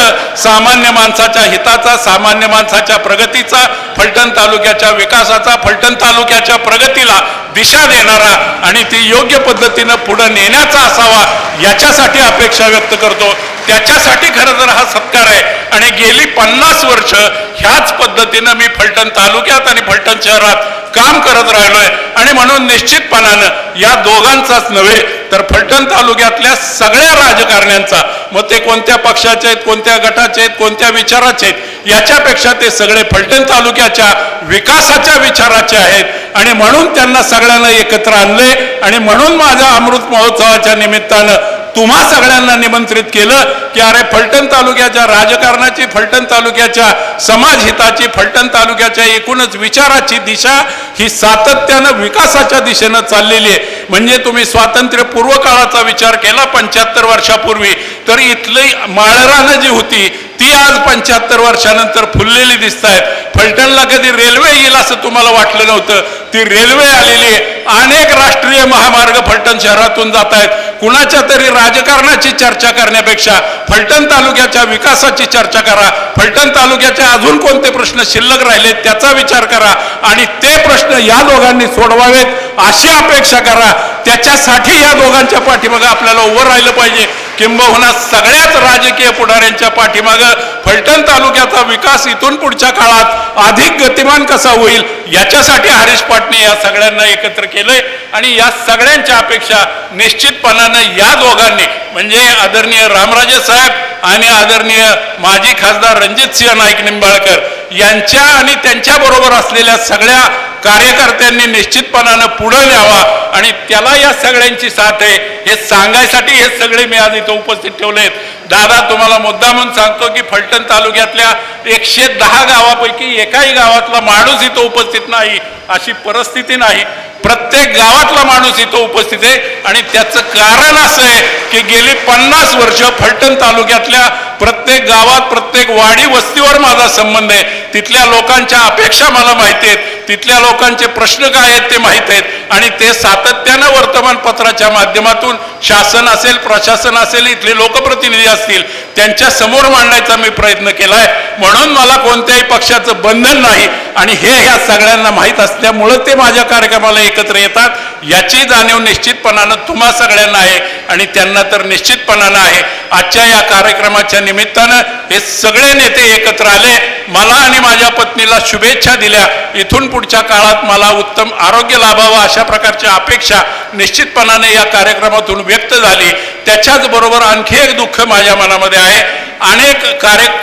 सामान्य माणसाच्या हिताचा, सामान्य माणसाच्या प्रगतीचा, फलटण तालुक्याच्या विकासाचा, फलटण तालुक्याच्या प्रगतीला दिशा देणारा आणि ती योग्य पद्धतीनं पुढे नेण्याचा असावा याच्यासाठी अपेक्षा व्यक्त करतो. त्याच्यासाठी खरं तर हा सत्कार आहे. आणि गेली 50 वर्ष ह्याच पद्धतीनं मी फलटण तालुक्यात आणि फलटण शहरात काम करत राहिलोय आणि म्हणून निश्चितपणानं या दोघांचाच नव्हे तर फलटण तालुक्यातल्या सगळ्या राजकारण्यांचा, मग ते कोणत्या पक्षाचे आहेत, कोणत्या गटाचे आहेत, कोणत्या विचाराचे आहेत, याच्यापेक्षा ते सगळे फलटण तालुक्याच्या विकासाच्या विचाराचे आहेत आणि म्हणून त्यांना सगळ्यांना एकत्र आणले. आणि म्हणून माझ्या अमृत महोत्सवाच्या निमित्तानं तुम्हा सगळ्यांना निमंत्रित केलं की अरे फलटण तालुक्याच्या राजकारणाची, फलटण तालुक्याच्या समाजहिताची, फलटण तालुक्याच्या एकूणच विचाराची दिशा ही सातत्यानं विकासाच्या दिशेनं चाललेली आहे. म्हणजे तुम्ही स्वातंत्र्यपूर्व काळाचा विचार केला 75 वर्षापूर्वी तर इथली माळरानं जी होती ती आज 75 वर्षानंतर फुललेली दिसत आहेत. फलटणला कधी रेल्वे येईल असं तुम्हाला वाटलं नव्हतं, ती रेल्वे आलेली आहे. अनेक राष्ट्रीय महामार्ग फलटण शहरातून जात आहेत. कुणाच्या तरी राजकारणाची चर्चा करण्यापेक्षा फलटण तालुक्याच्या विकासाची चर्चा करा. फलटण तालुक्याचे अजून कोणते प्रश्न शिल्लक राहिलेत त्याचा विचार करा आणि ते प्रश्न या दोघांनी सोडवावेत अशी अपेक्षा करा. त्याच्यासाठी या दोघांच्या पाठीमागे आपल्याला उभं राहिलं पाहिजे. किंबहुना सगळ्याच राजकीय पुढाऱ्यांच्या पाठीमागे फलटण तालुक्याचा विकास इथून पुढच्या काळात अधिक गतिमान कसा होईल याच्यासाठी हरीश पाटणे या सगळ्यांना एकत्र केलंय. आणि या सगळ्यांच्या अपेक्षा निश्चितपणानं या दोघांनी म्हणजे आदरणीय रामराजे साहेब आणि आदरणीय माजी खासदार रणजितसिंह नाईक निंबाळकर यांच्या आणि त्यांच्याबरोबर असलेल्या सगळ्या कार्यकर्त्यांनी निश्चितपणानं पुढे न्यावा आणि त्याला या सगळ्यांची साथ आहे हे सांगायसाठी हे सगळे मी आज इथं उपस्थित ठेवलेत. दादा, तुम्हाला मुद्दा म्हणून सांगतो की फलटण तालुक्यातल्या 110 गावापैकी एकाही गावातला माणूस इथं उपस्थित नाही अशी परिस्थिती नाही. प्रत्येक गावातला माणूस इथं उपस्थित आहे आणि त्याचं कारण असं आहे की गेली 50 वर्ष फलटण तालुक्यातल्या प्रत्येक गावात, प्रत्येक वाडी वस्तीवर माझा संबंध आहे. तिथल्या लोकांच्या अपेक्षा मला माहिती आहेत, तिथल्या लोकांचे प्रश्न काय आहेत ते माहीत आहेत आणि ते सातत्यानं वर्तमानपत्राच्या माध्यमातून शासन असेल, प्रशासन असेल, इथले लोकप्रतिनिधी असतील त्यांच्या समोर मांडण्याचा मी प्रयत्न केलाय. म्हणून मला कोणत्याही पक्षाचं बंधन नाही आणि हे ह्या सगळ्यांना माहीत असल्यामुळं ते माझ्या कार्यक्रमाला एकत्र येतात. याची जाणीव निश्चितपणानं तुम्हा सगळ्यांना आहे आणि त्यांना तर निश्चितपणानं आहे. आजच्या या कार्यक्रमाच्या निमित्तानं हे सगळे नेते एकत्र आले, मला आणि माझ्या पत्नीला शुभेच्छा दिल्या. इथून पुढच्या काळात मला उत्तम आरोग्य लाभावं अशा प्रकारची अपेक्षा निश्चितपणाने या कार्यक्रमातून व्यक्त झाली. त्याच्याच बरोबर आणखी एक दुःख माझ्या मनामध्ये आहे अनेक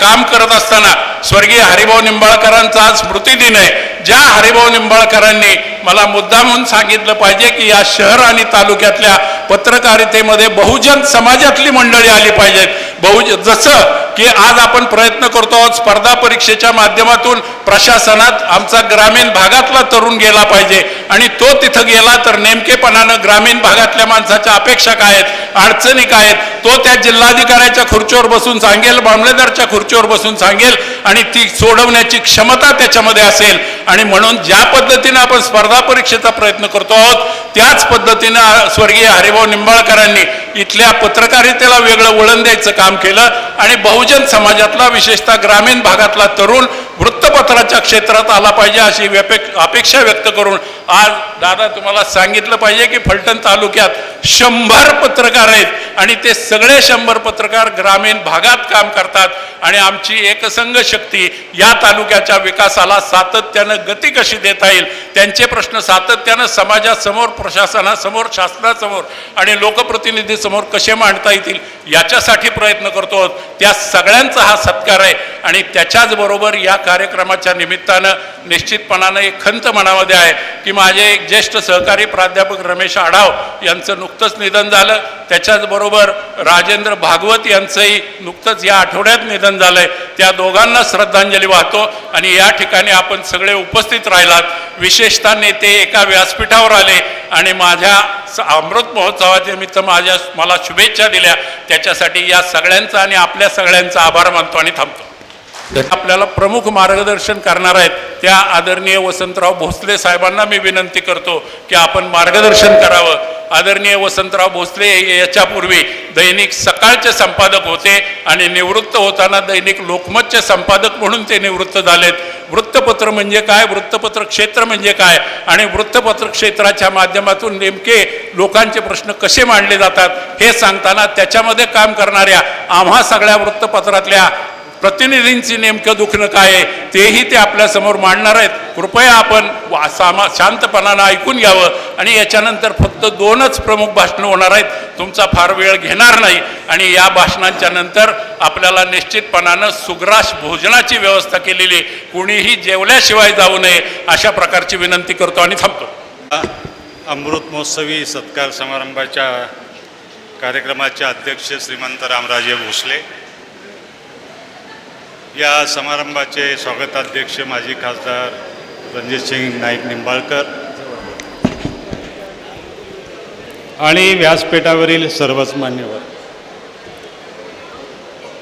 काम करत असताना स्वर्गीय हरिभाऊ निंबाळकरांचा आज स्मृतिदिन आहे. ज्या हरिभाऊ निंबाळकरांनी मला मुद्दामून सांगितलं पाहिजे की या शहर आणि तालुक्यातल्या पत्रकारितेमध्ये बहुजन समाजातली मंडळी आली पाहिजेत. जसं की आज आपण प्रयत्न करतो आहोत स्पर्धा परीक्षेच्या माध्यमातून प्रशासनात आमचा ग्रामीण भागातला तरुण गेला पाहिजे आणि तो तिथं गेला तर नेमकेपणानं ग्रामीण भागातल्या माणसाच्या अपेक्षा काय आहेत, अडचणी काय आहेत, तो त्या जिल्हाधिकाऱ्याच्या खुर्चीवर बसून सांगेल, मामलेदारच्या खुर्चीवर बसून सांगेल आणि ती सोडवण्याची क्षमता त्याच्यामध्ये असेल. आणि म्हणून ज्या पद्धतीनं आपण स्पर्धा परीक्षेचा प्रयत्न करतो आहोत त्याच पद्धतीनं स्वर्गीय हरिभाऊ निंबाळकरांनी इथल्या पत्रकारितेला वेगळं वळण द्यायचं काम केलं आणि बहुजन समाजातला विशेषतः ग्रामीण भागातला तरुण वृत्तपत्राच्या क्षेत्रात आला पाहिजे अशी अपेक्षा व्यक्त करून आज दादा तुम्हाला सांगितलं पाहिजे की फलटण तालुक्यात 100 पत्रकार आहेत आणि ते सगळे 100 पत्रकार ग्रामीण भागात काम करतात आणि आमची एकसंघ शक्ती या तालुक्याच्या विकासाला सातत्यानं गती कशी देता येईल, त्यांचे प्रश्न सातत्यानं समाजासमोर, प्रशासनासमोर, शासनासमोर आणि लोकप्रतिनिधीसमोर कसे मांडता येतील याच्यासाठी प्रयत्न करतो. त्या सगळ्यांचा हा सत्कार आहे आणि त्याच्याच बरोबर या कार्यक्रमाच्या निमित्तानं निश्चितपणानं एक खंत मनामध्ये आहे की माझे एक ज्येष्ठ सहकारी प्राध्यापक रमेश आढाव यांचं नुकतंच निधन झालं. त्याच्याच बरोबर राजेंद्र भागवत यांचंही नुकतंच या आठवड्यात निधन झालंय. त्या दोघांना श्रद्धांजली वाहतो आणि या ठिकाणी आपण सगळे उपस्थित राहिलात. विशेषतः नेते एका व्यासपीठावर आले आणि माझ्या अमृत महोत्सवाच्या निमित्त मला शुभेच्छा दिल्या. त्याच्यासाठी या सगळ्यांचा आणि आपल्या सगळ्यांचा आभार मानतो आणि थांबतो. आपल्याला प्रमुख मार्गदर्शन करणार आहेत त्या आदरणीय वसंतराव भोसले साहेबांना मी विनंती करतो की आपण मार्गदर्शन करावं. आदरणीय वसंतराव भोसले याच्यापूर्वी दैनिक सकाळचे संपादक होते आणि निवृत्त होताना दैनिक लोकमतचे संपादक म्हणून ते निवृत्त झालेत. वृत्तपत्र म्हणजे काय, वृत्तपत्र क्षेत्र म्हणजे काय आणि वृत्तपत्र क्षेत्राच्या माध्यमातून नेमके लोकांचे प्रश्न कसे मांडले जातात हे सांगताना त्याच्यामध्ये काम करणाऱ्या आम्हा सगळ्या वृत्तपत्रातल्या प्रतिनिधींची नेमकं दुखणं काय आहे तेही ते आपल्यासमोर मांडणार आहेत. कृपया आपण शांतपणानं ऐकून घ्यावं आणि याच्यानंतर फक्त 2च प्रमुख भाषणं होणार आहेत. तुमचा फार वेळ घेणार नाही आणि या भाषणांच्या नंतर आपल्याला निश्चितपणानं सुग्रास भोजनाची व्यवस्था केलेली, कुणीही जेवल्याशिवाय जाऊ नये अशा प्रकारची विनंती करतो आणि थांबतो. अमृत महोत्सवी सत्कार समारंभाच्या कार्यक्रमाचे अध्यक्ष श्रीमंत रामराजे भोसले, या समारंभाचे स्वागताध्यक्ष माजी खासदार रणजितसिंग नाईक निंबाळकर आणि व्यासपीठावरील सर्वच मान्यवर,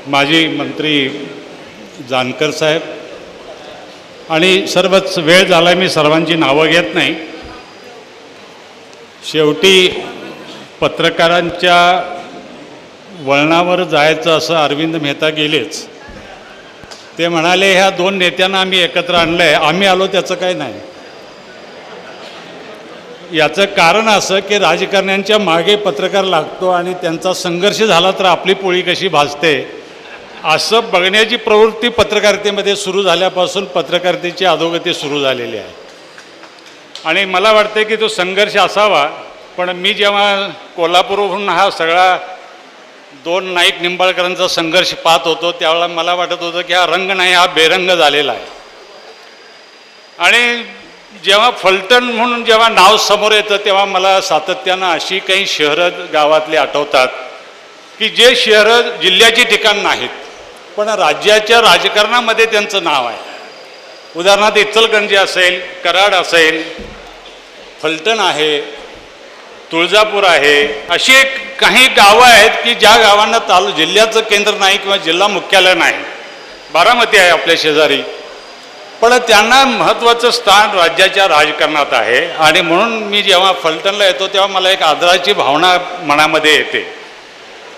माजी मंत्री जानकर साहेब आणि सर्वच वेळ झाला मी सर्वांची नावं घेत नाही. शेवटी पत्रकारांच्या वळणावर जायचं असं अरविंद मेहता गेलेच. ते म्हणाले ह्या 2 नेत्यांना आम्ही एकत्र आणलं आहे, आम्ही आलो त्याचं काही नाही. याचं कारण असं की राजकारण्यांच्या मागे पत्रकार लागतो आणि त्यांचा संघर्ष झाला तर आपली पोळी कशी भाजते असं बघण्याची प्रवृत्ती पत्रकारितेमध्ये सुरू झाल्यापासून पत्रकारितेची अधोगती सुरू झालेली आहे. आणि मला वाटते की तो संघर्ष असावा. पण मी जेव्हा कोल्हापूरहून हा सगळा 2 नाईक निंबाळकरांचा संघर्ष पाहत होतो त्यावेळेला मला वाटत होतं की हा रंग नाही, हा बेरंग झालेला आहे. आणि जेव्हा फलटण म्हणून जेव्हा नाव समोर येतं तेव्हा मला सातत्यानं अशी काही शहरं गावातली आठवतात की जे शहरं जिल्ह्याची ठिकाण नाहीत पण राज्याच्या राजकारणामध्ये त्यांचं नाव आहे. उदाहरणार्थ इचलकरंजी असेल, कराड असेल, फलटण आहे, तुळजापूर आहे, अशी काही गावं आहेत की ज्या गावांना जिल्ह्याचं केंद्र नाही किंवा जिल्हा मुख्यालय नाही. बारामती आहे आपल्या शेजारी, पण त्यांना महत्त्वाचं स्थान राज्याच्या राजकारणात आहे. आणि म्हणून मी जेव्हा फलटणला येतो तेव्हा मला एक आदराची भावना मनामध्ये येते.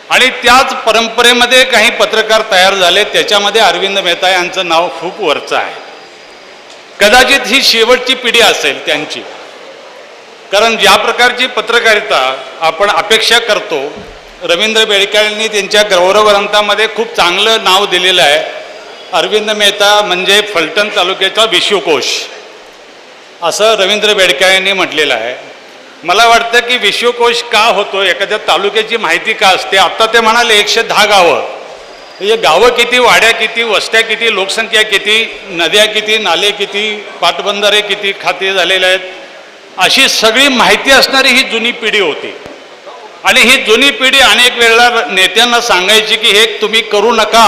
आणि त्याच परंपरेमध्ये काही पत्रकार तयार झाले, त्याच्यामध्ये अरविंद मेहता यांचं नाव खूप वरचं आहे. कदाचित ही शेवटची पिढी असेल त्यांची, कारण ज्या प्रकारची पत्रकारिता आपण अपेक्षा करतो, रवींद्र बेडकरांनी त्यांच्या गौरवग्रंथामध्ये खूप चांगलं नाव दिलेलं आहे. अरविंद मेहता म्हणजे फलटण तालुक्याचा विश्वकोश असं रवींद्र बेडकरांनी म्हटलेलं आहे. मला वाटतं की विश्वकोश का होतो, एखाद्या तालुक्याची माहिती का असते. आत्ता ते म्हणाले 110 गावं, म्हणजे गावं किती, वाड्या किती, वस्त्या किती, लोकसंख्या किती, नद्या किती, नाले किती, पाटबंधारे किती खाते झालेले आहेत, अशी सगळी माहिती असणारी ही जुनी पिढी होती. आणि ही जुनी पिढी अनेक वेळेला नेत्यांना सांगायची की हे तुम्ही करू नका,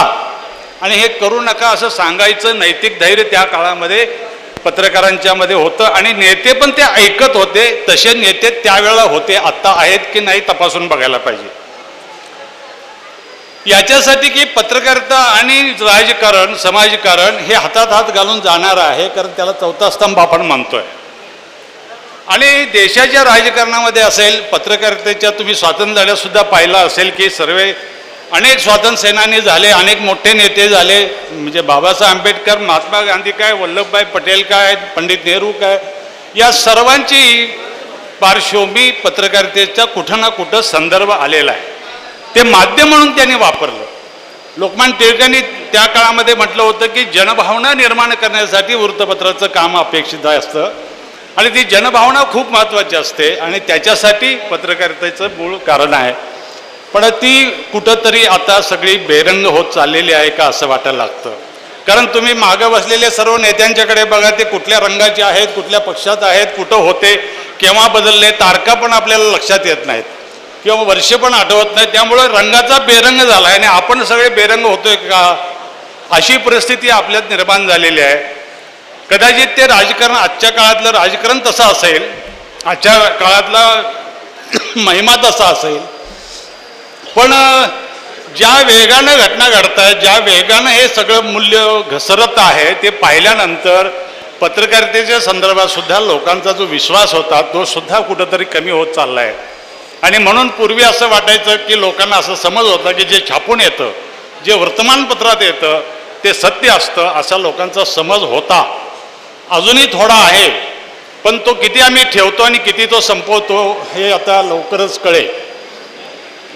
आणि हे करू नका असं सांगायचं नैतिक धैर्य त्या काळामध्ये पत्रकारांच्या मध्ये होतं. आणि नेते पण ते ऐकत होते. तसे नेते त्यावेळेला होते, आत्ता आहेत की नाही तपासून बघायला पाहिजे. याच्यासाठी की पत्रकारिता आणि राजकारण, समाजकारण हे हातात हात घालून जाणार आहे, कारण त्याला चौथा स्तंभ आपण मानतोय. आणि देशाच्या राजकारणामध्ये असेल, पत्रकारितेच्या तुम्ही स्वातंत्र्य लढ्यात सुद्धा पाहिला असेल की सर्व अनेक स्वातंत्र्य सेनानी झाले, अनेक मोठे नेते झाले, म्हणजे बाबासाहेब आंबेडकर, महात्मा गांधी काय, वल्लभभाई पटेल काय, पंडित नेहरू काय, या सर्वांची पार्श्वभूमी पत्रकारितेचा कुठं ना कुठं संदर्भ आलेला आहे. ते माध्यम म्हणून त्यांनी वापरलं. लोकमान्य टिळकांनी त्या काळामध्ये म्हटलं होतं की जनभावना निर्माण करण्यासाठी वृत्तपत्राचं काम अपेक्षित असतं, आणि ती जनभावना खूप महत्त्वाची असते, आणि त्याच्यासाठी पत्रकारितेचं मूळ कारण आहे. पण ती कुठंतरी आता सगळी बेरंग होत चाललेली आहे का असं वाटायला लागतं. कारण तुम्ही मागं बसलेले सर्व नेत्यांच्याकडे बघा, ते कुठल्या रंगाचे आहेत, कुठल्या पक्षात आहेत, कुठं होते, केव्हा बदलले, तारखा पण आपल्याला लक्षात येत नाहीत किंवा वर्ष पण आठवत नाहीत. त्यामुळं रंगाचा बेरंग झाला आहे, आणि आपण सगळे बेरंग होतोय का, अशी परिस्थिती आपल्यात निर्माण झालेली आहे. कदाचित ते राजकारण, आजच्या काळातलं राजकारण तसं असेल, आजच्या काळातला महिमा तसा असेल, पण ज्या वेगानं घटना घडत आहेत, ज्या वेगानं हे सगळं मूल्य घसरत आहे, ते पाहिल्यानंतर पत्रकारितेच्या संदर्भात सुद्धा लोकांचा जो विश्वास होता तो सुद्धा कुठंतरी कमी होत चालला आहे. आणि म्हणून पूर्वी असं वाटायचं की लोकांना असं समज होता की जे छापून येतं, जे वर्तमानपत्रात येतं ते सत्य असतं, असा लोकांचा समज होता. अजूनही थोडा आहे, पण तो किती आम्ही ठेवतो आणि किती तो संपवतो हे आता लवकरच कळेल.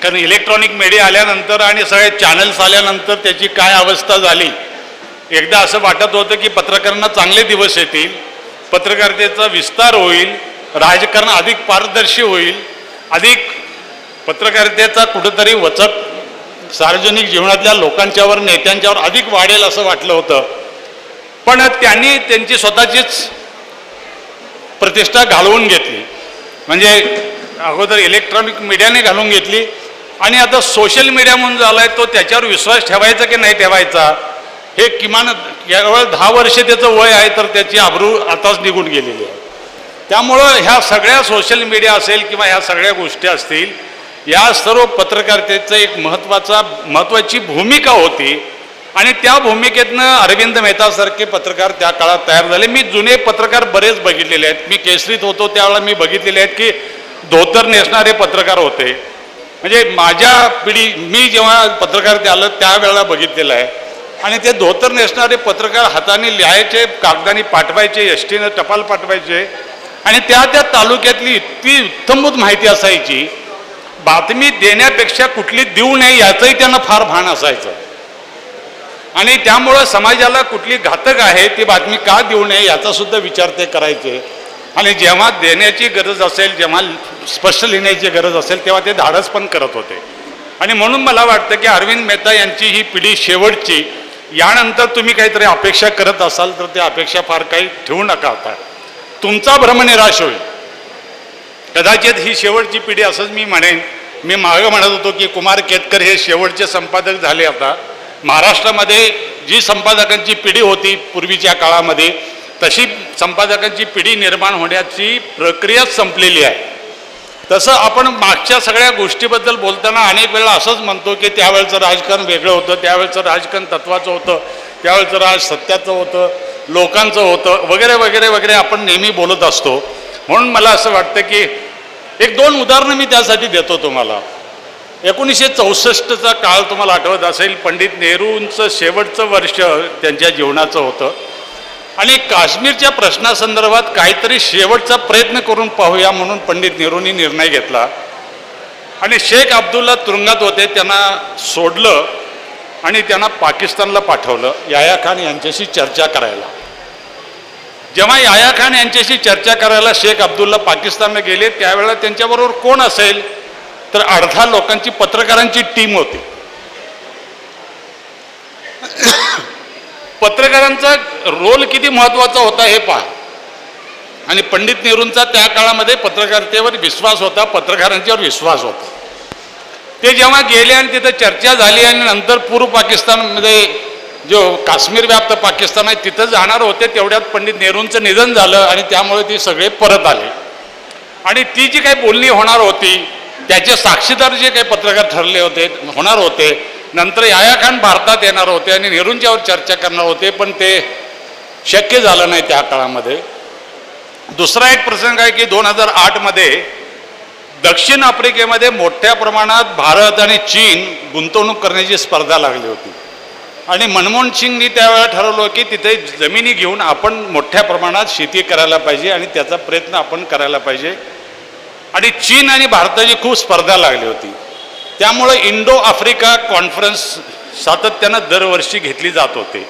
कारण इलेक्ट्रॉनिक मीडिया आल्यानंतर आणि सगळे चॅनल्स आल्यानंतर त्याची काय अवस्था झाली. एकदा असं वाटत होतं की पत्रकारांना चांगले दिवस येतील, पत्रकारितेचा विस्तार होईल, राजकारण अधिक पारदर्शी होईल, अधिक पत्रकारितेचा कुठंतरी वचक सार्वजनिक जीवनातल्या लोकांच्यावर, नेत्यांच्यावर अधिक वाढेल असं वाटलं होतं. पण त्यांनी त्यांची स्वतःचीच प्रतिष्ठा घालवून घेतली. म्हणजे अगोदर इलेक्ट्रॉनिक मीडियाने घालून घेतली, आणि आता सोशल मीडिया म्हणून झाला आहे, तो त्याच्यावर विश्वास ठेवायचा की नाही ठेवायचा हे किमान केवळ 10 वर्ष त्याचं वय आहे, तर त्याची आबरू आताच निघून गेलेली आहे. त्यामुळं ह्या सगळ्या सोशल मीडिया असेल किंवा ह्या सगळ्या गोष्टी असतील, या सर्व पत्रकारितेचं एक महत्त्वाची भूमिका होती, आणि त्या भूमिकेतनं अरविंद मेहतासारखे पत्रकार त्या काळात तयार झाले. मी जुने पत्रकार बरेच बघितलेले आहेत. मी केसरीत होतो त्यावेळेला मी बघितलेले आहेत की धोतर नेसणारे पत्रकार होते. म्हणजे माझ्या पिढी, मी जेव्हा पत्रकारिता आलं त्यावेळेला बघितलेलं आहे. आणि ते धोतर नेसणारे पत्रकार हाताने लिहायचे, कागदाने पाठवायचे, एसटीनं टपाल पाठवायचे, आणि त्या त्या तालुक्यातली इतकी उत्तमभूत माहिती असायची, बातमी देण्यापेक्षा कुठली देऊ नये याचंही त्यांना फार भान असायचं. आणि त्यामुळं समाजाला कुठली घातक आहे ती बातमी का देऊ नये याचा सुद्धा विचार ते करायचे. आणि जेव्हा देण्याची गरज असेल, जेव्हा स्पष्ट लिहिण्याची गरज असेल, तेव्हा ते धाडस पण करत होते. आणि म्हणून मला वाटतं की अरविंद मेहता यांची ही पिढी शेवटची, यानंतर तुम्ही काहीतरी अपेक्षा करत असाल तर त्या अपेक्षा फार काही ठेवू नका. आता तुमचा भ्रमनिराश होईल. कदाचित ही शेवटची पिढी असंच मी म्हणेन. मी मागं म्हणत होतो की कुमार केतकर हे शेवटचे संपादक झाले. आता महाराष्ट्रामध्ये जी संपादकांची पिढी होती पूर्वीच्या काळामध्ये, तशी संपादकांची पिढी निर्माण होण्याची प्रक्रियाच संपलेली आहे. तसं आपण मागच्या सगळ्या गोष्टीबद्दल बोलताना अनेक वेळा असंच म्हणतो की त्यावेळचं राजकारण वेगळं होतं, त्यावेळचं राजकारण तत्वाचं होतं, त्यावेळचं राज सत्याचं होतं, लोकांचं होतं, वगैरे वगैरे वगैरे आपण नेहमी बोलत असतो. म्हणून मला असं वाटतं की 1-2 उदाहरणं मी त्यासाठी देतो तुम्हाला. 1964चा काळ तुम्हाला आठवत असेल, पंडित नेहरूंचं शेवटचं वर्ष त्यांच्या जीवनाचं होतं, आणि काश्मीरच्या प्रश्नासंदर्भात काहीतरी शेवटचा प्रयत्न करून पाहूया म्हणून पंडित नेहरूंनी निर्णय घेतला. आणि शेख अब्दुल्ला तुरुंगात होते, त्यांना सोडलं आणि त्यांना पाकिस्तानला पाठवलं याह्या खान यांच्याशी चर्चा करायला. जेव्हा याह्या खान यांच्याशी चर्चा करायला शेख अब्दुल्ला पाकिस्तानला गेले, त्यावेळेला त्यांच्याबरोबर कोण असेल तर अर्धा लोकांची पत्रकारांची टीम होती. पत्रकारांचा रोल किती महत्त्वाचा होता हे पहा. आणि पंडित नेहरूंचा त्या काळामध्ये पत्रकारितेवर विश्वास होता, पत्रकारांच्यावर विश्वास होता. ते जेव्हा गेले आणि तिथं चर्चा झाली आणि नंतर पूर्व पाकिस्तानमध्ये जो काश्मीर व्याप्त पाकिस्तान आहे तिथं जाणार होते, तेवढ्यात पंडित नेहरूंचं निधन झालं आणि त्यामुळे ती सगळे परत आले. आणि ती जी काही बोलणी होणार होती त्याचे साक्षीदार जे काही पत्रकार ठरले होते होणार होते, नंतर याया खान भारतात येणार होते आणि नेहरूंच्यावर चर्चा करणार होते, पण ते शक्य झालं नाही त्या काळामध्ये. दुसरा एक प्रसंग आहे की 2008 मध्ये दक्षिण आफ्रिकेमध्ये मोठ्या प्रमाणात भारत आणि चीन गुंतवणूक करण्याची स्पर्धा लागली होती आणि मनमोहन सिंगनी त्यावेळेला ठरवलं की तिथे जमिनी घेऊन आपण मोठ्या प्रमाणात शेती करायला पाहिजे आणि त्याचा प्रयत्न आपण करायला पाहिजे. आणि चीन आणि भारताची खूप स्पर्धा लागली होती. त्यामुळे इंडो आफ्रिका कॉन्फरन्स सातत्यानं दरवर्षी घेतली जात होते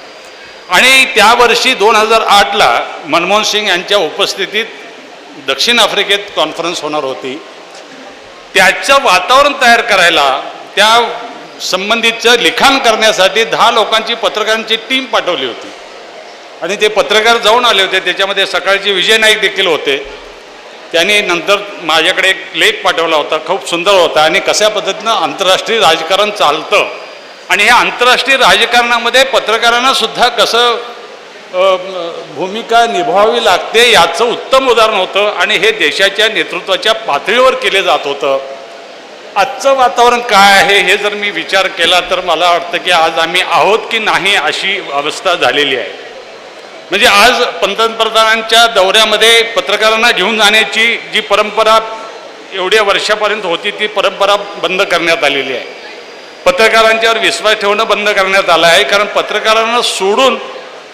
आणि त्या वर्षी 2008ला मनमोहन सिंग यांच्या उपस्थितीत दक्षिण आफ्रिकेत कॉन्फरन्स होणार होती. त्याचं वातावरण तयार करायला, त्या संबंधितचं लिखाण करण्यासाठी 10 लोकांची पत्रकारांची टीम पाठवली होती आणि ते पत्रकार जाऊन आले होते. त्याच्यामध्ये सकाळचे विजय नाईक देखील होते. त्यांनी नंतर माझ्याकडे एक लेख पाठवला होता, खूप सुंदर होता. आणि कशा पद्धतीनं आंतरराष्ट्रीय राजकारण चालतं आणि या आंतरराष्ट्रीय राजकारणामध्ये पत्रकारांना सुद्धा कसं भूमिका निभावावी लागते याचं उत्तम उदाहरण होतं आणि हे देशाच्या नेतृत्वाच्या पातळीवर केले जात होतं. आजचं वातावरण काय आहे हे जर मी विचार केला तर मला वाटतं की आज आम्ही आहोत की नाही अशी अवस्था झालेली आहे. म्हणजे आज पंतप्रधानांच्या दौऱ्यामध्ये पत्रकारांना घेऊन जाण्याची जी परंपरा एवढ्या वर्षापर्यंत होती ती परंपरा बंद करण्यात आलेली आहे. पत्रकारांच्यावर विश्वास ठेवणं बंद करण्यात आलं आहे, कारण पत्रकारांना सोडून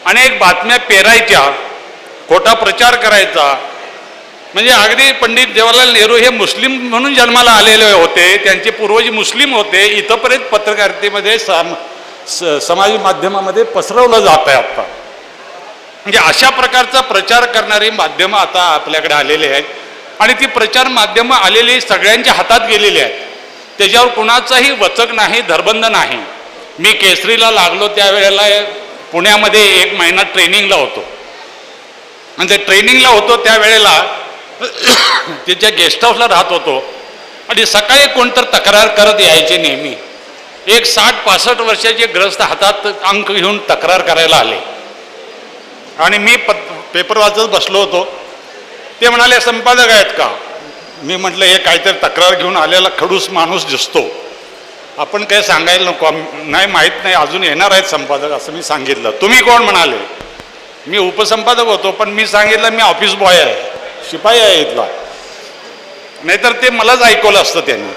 अनेक बातम्या पेरायच्या, खोटा प्रचार करायचा. म्हणजे अगदी पंडित जवाहरलाल नेहरू हे मुस्लिम म्हणून जन्माला आलेले होते, त्यांचे पूर्वज मुस्लिम होते, इथंपर्यंत पत्रकारितेमध्ये समाज माध्यमामध्ये पसरवलं जात आहे आता. म्हणजे अशा प्रकारचा प्रचार करणारी माध्यमं आता आपल्याकडे आलेली आहेत आणि ती प्रचार माध्यमं आलेली सगळ्यांच्या हातात गेलेली आहेत. त्याच्यावर कुणाचाही वचक नाही, धरबंध नाही. मी केसरीला लागलो त्यावेळेला पुण्यामध्ये 1 महिना ट्रेनिंगला होतो आणि ते ट्रेनिंगला होतो त्यावेळेला त्याच्या गेस्ट हाऊसला राहत होतो आणि सकाळी कोणतर तक्रार करत यायचे नेहमी. एक 60-65 वर्षाचे ग्रस्त हातात अंक घेऊन तक्रार करायला आले आणि मी पेपर वाचत बसलो होतो. ते म्हणाले संपादक आहेत का? मी म्हटलं हे काहीतरी तक्रार घेऊन आलेला खडूस माणूस दिसतो, आपण काय सांगायला नको, नाही माहीत नाही, अजून येणार आहेत संपादक असं मी सांगितलं. तुम्ही कोण? म्हणाले मी उपसंपादक होतो, पण मी सांगितलं मी ऑफिस बॉय आहे, शिपाई आहे इथला, नाहीतर ते मलाच ऐकवलं असतं त्यांनी.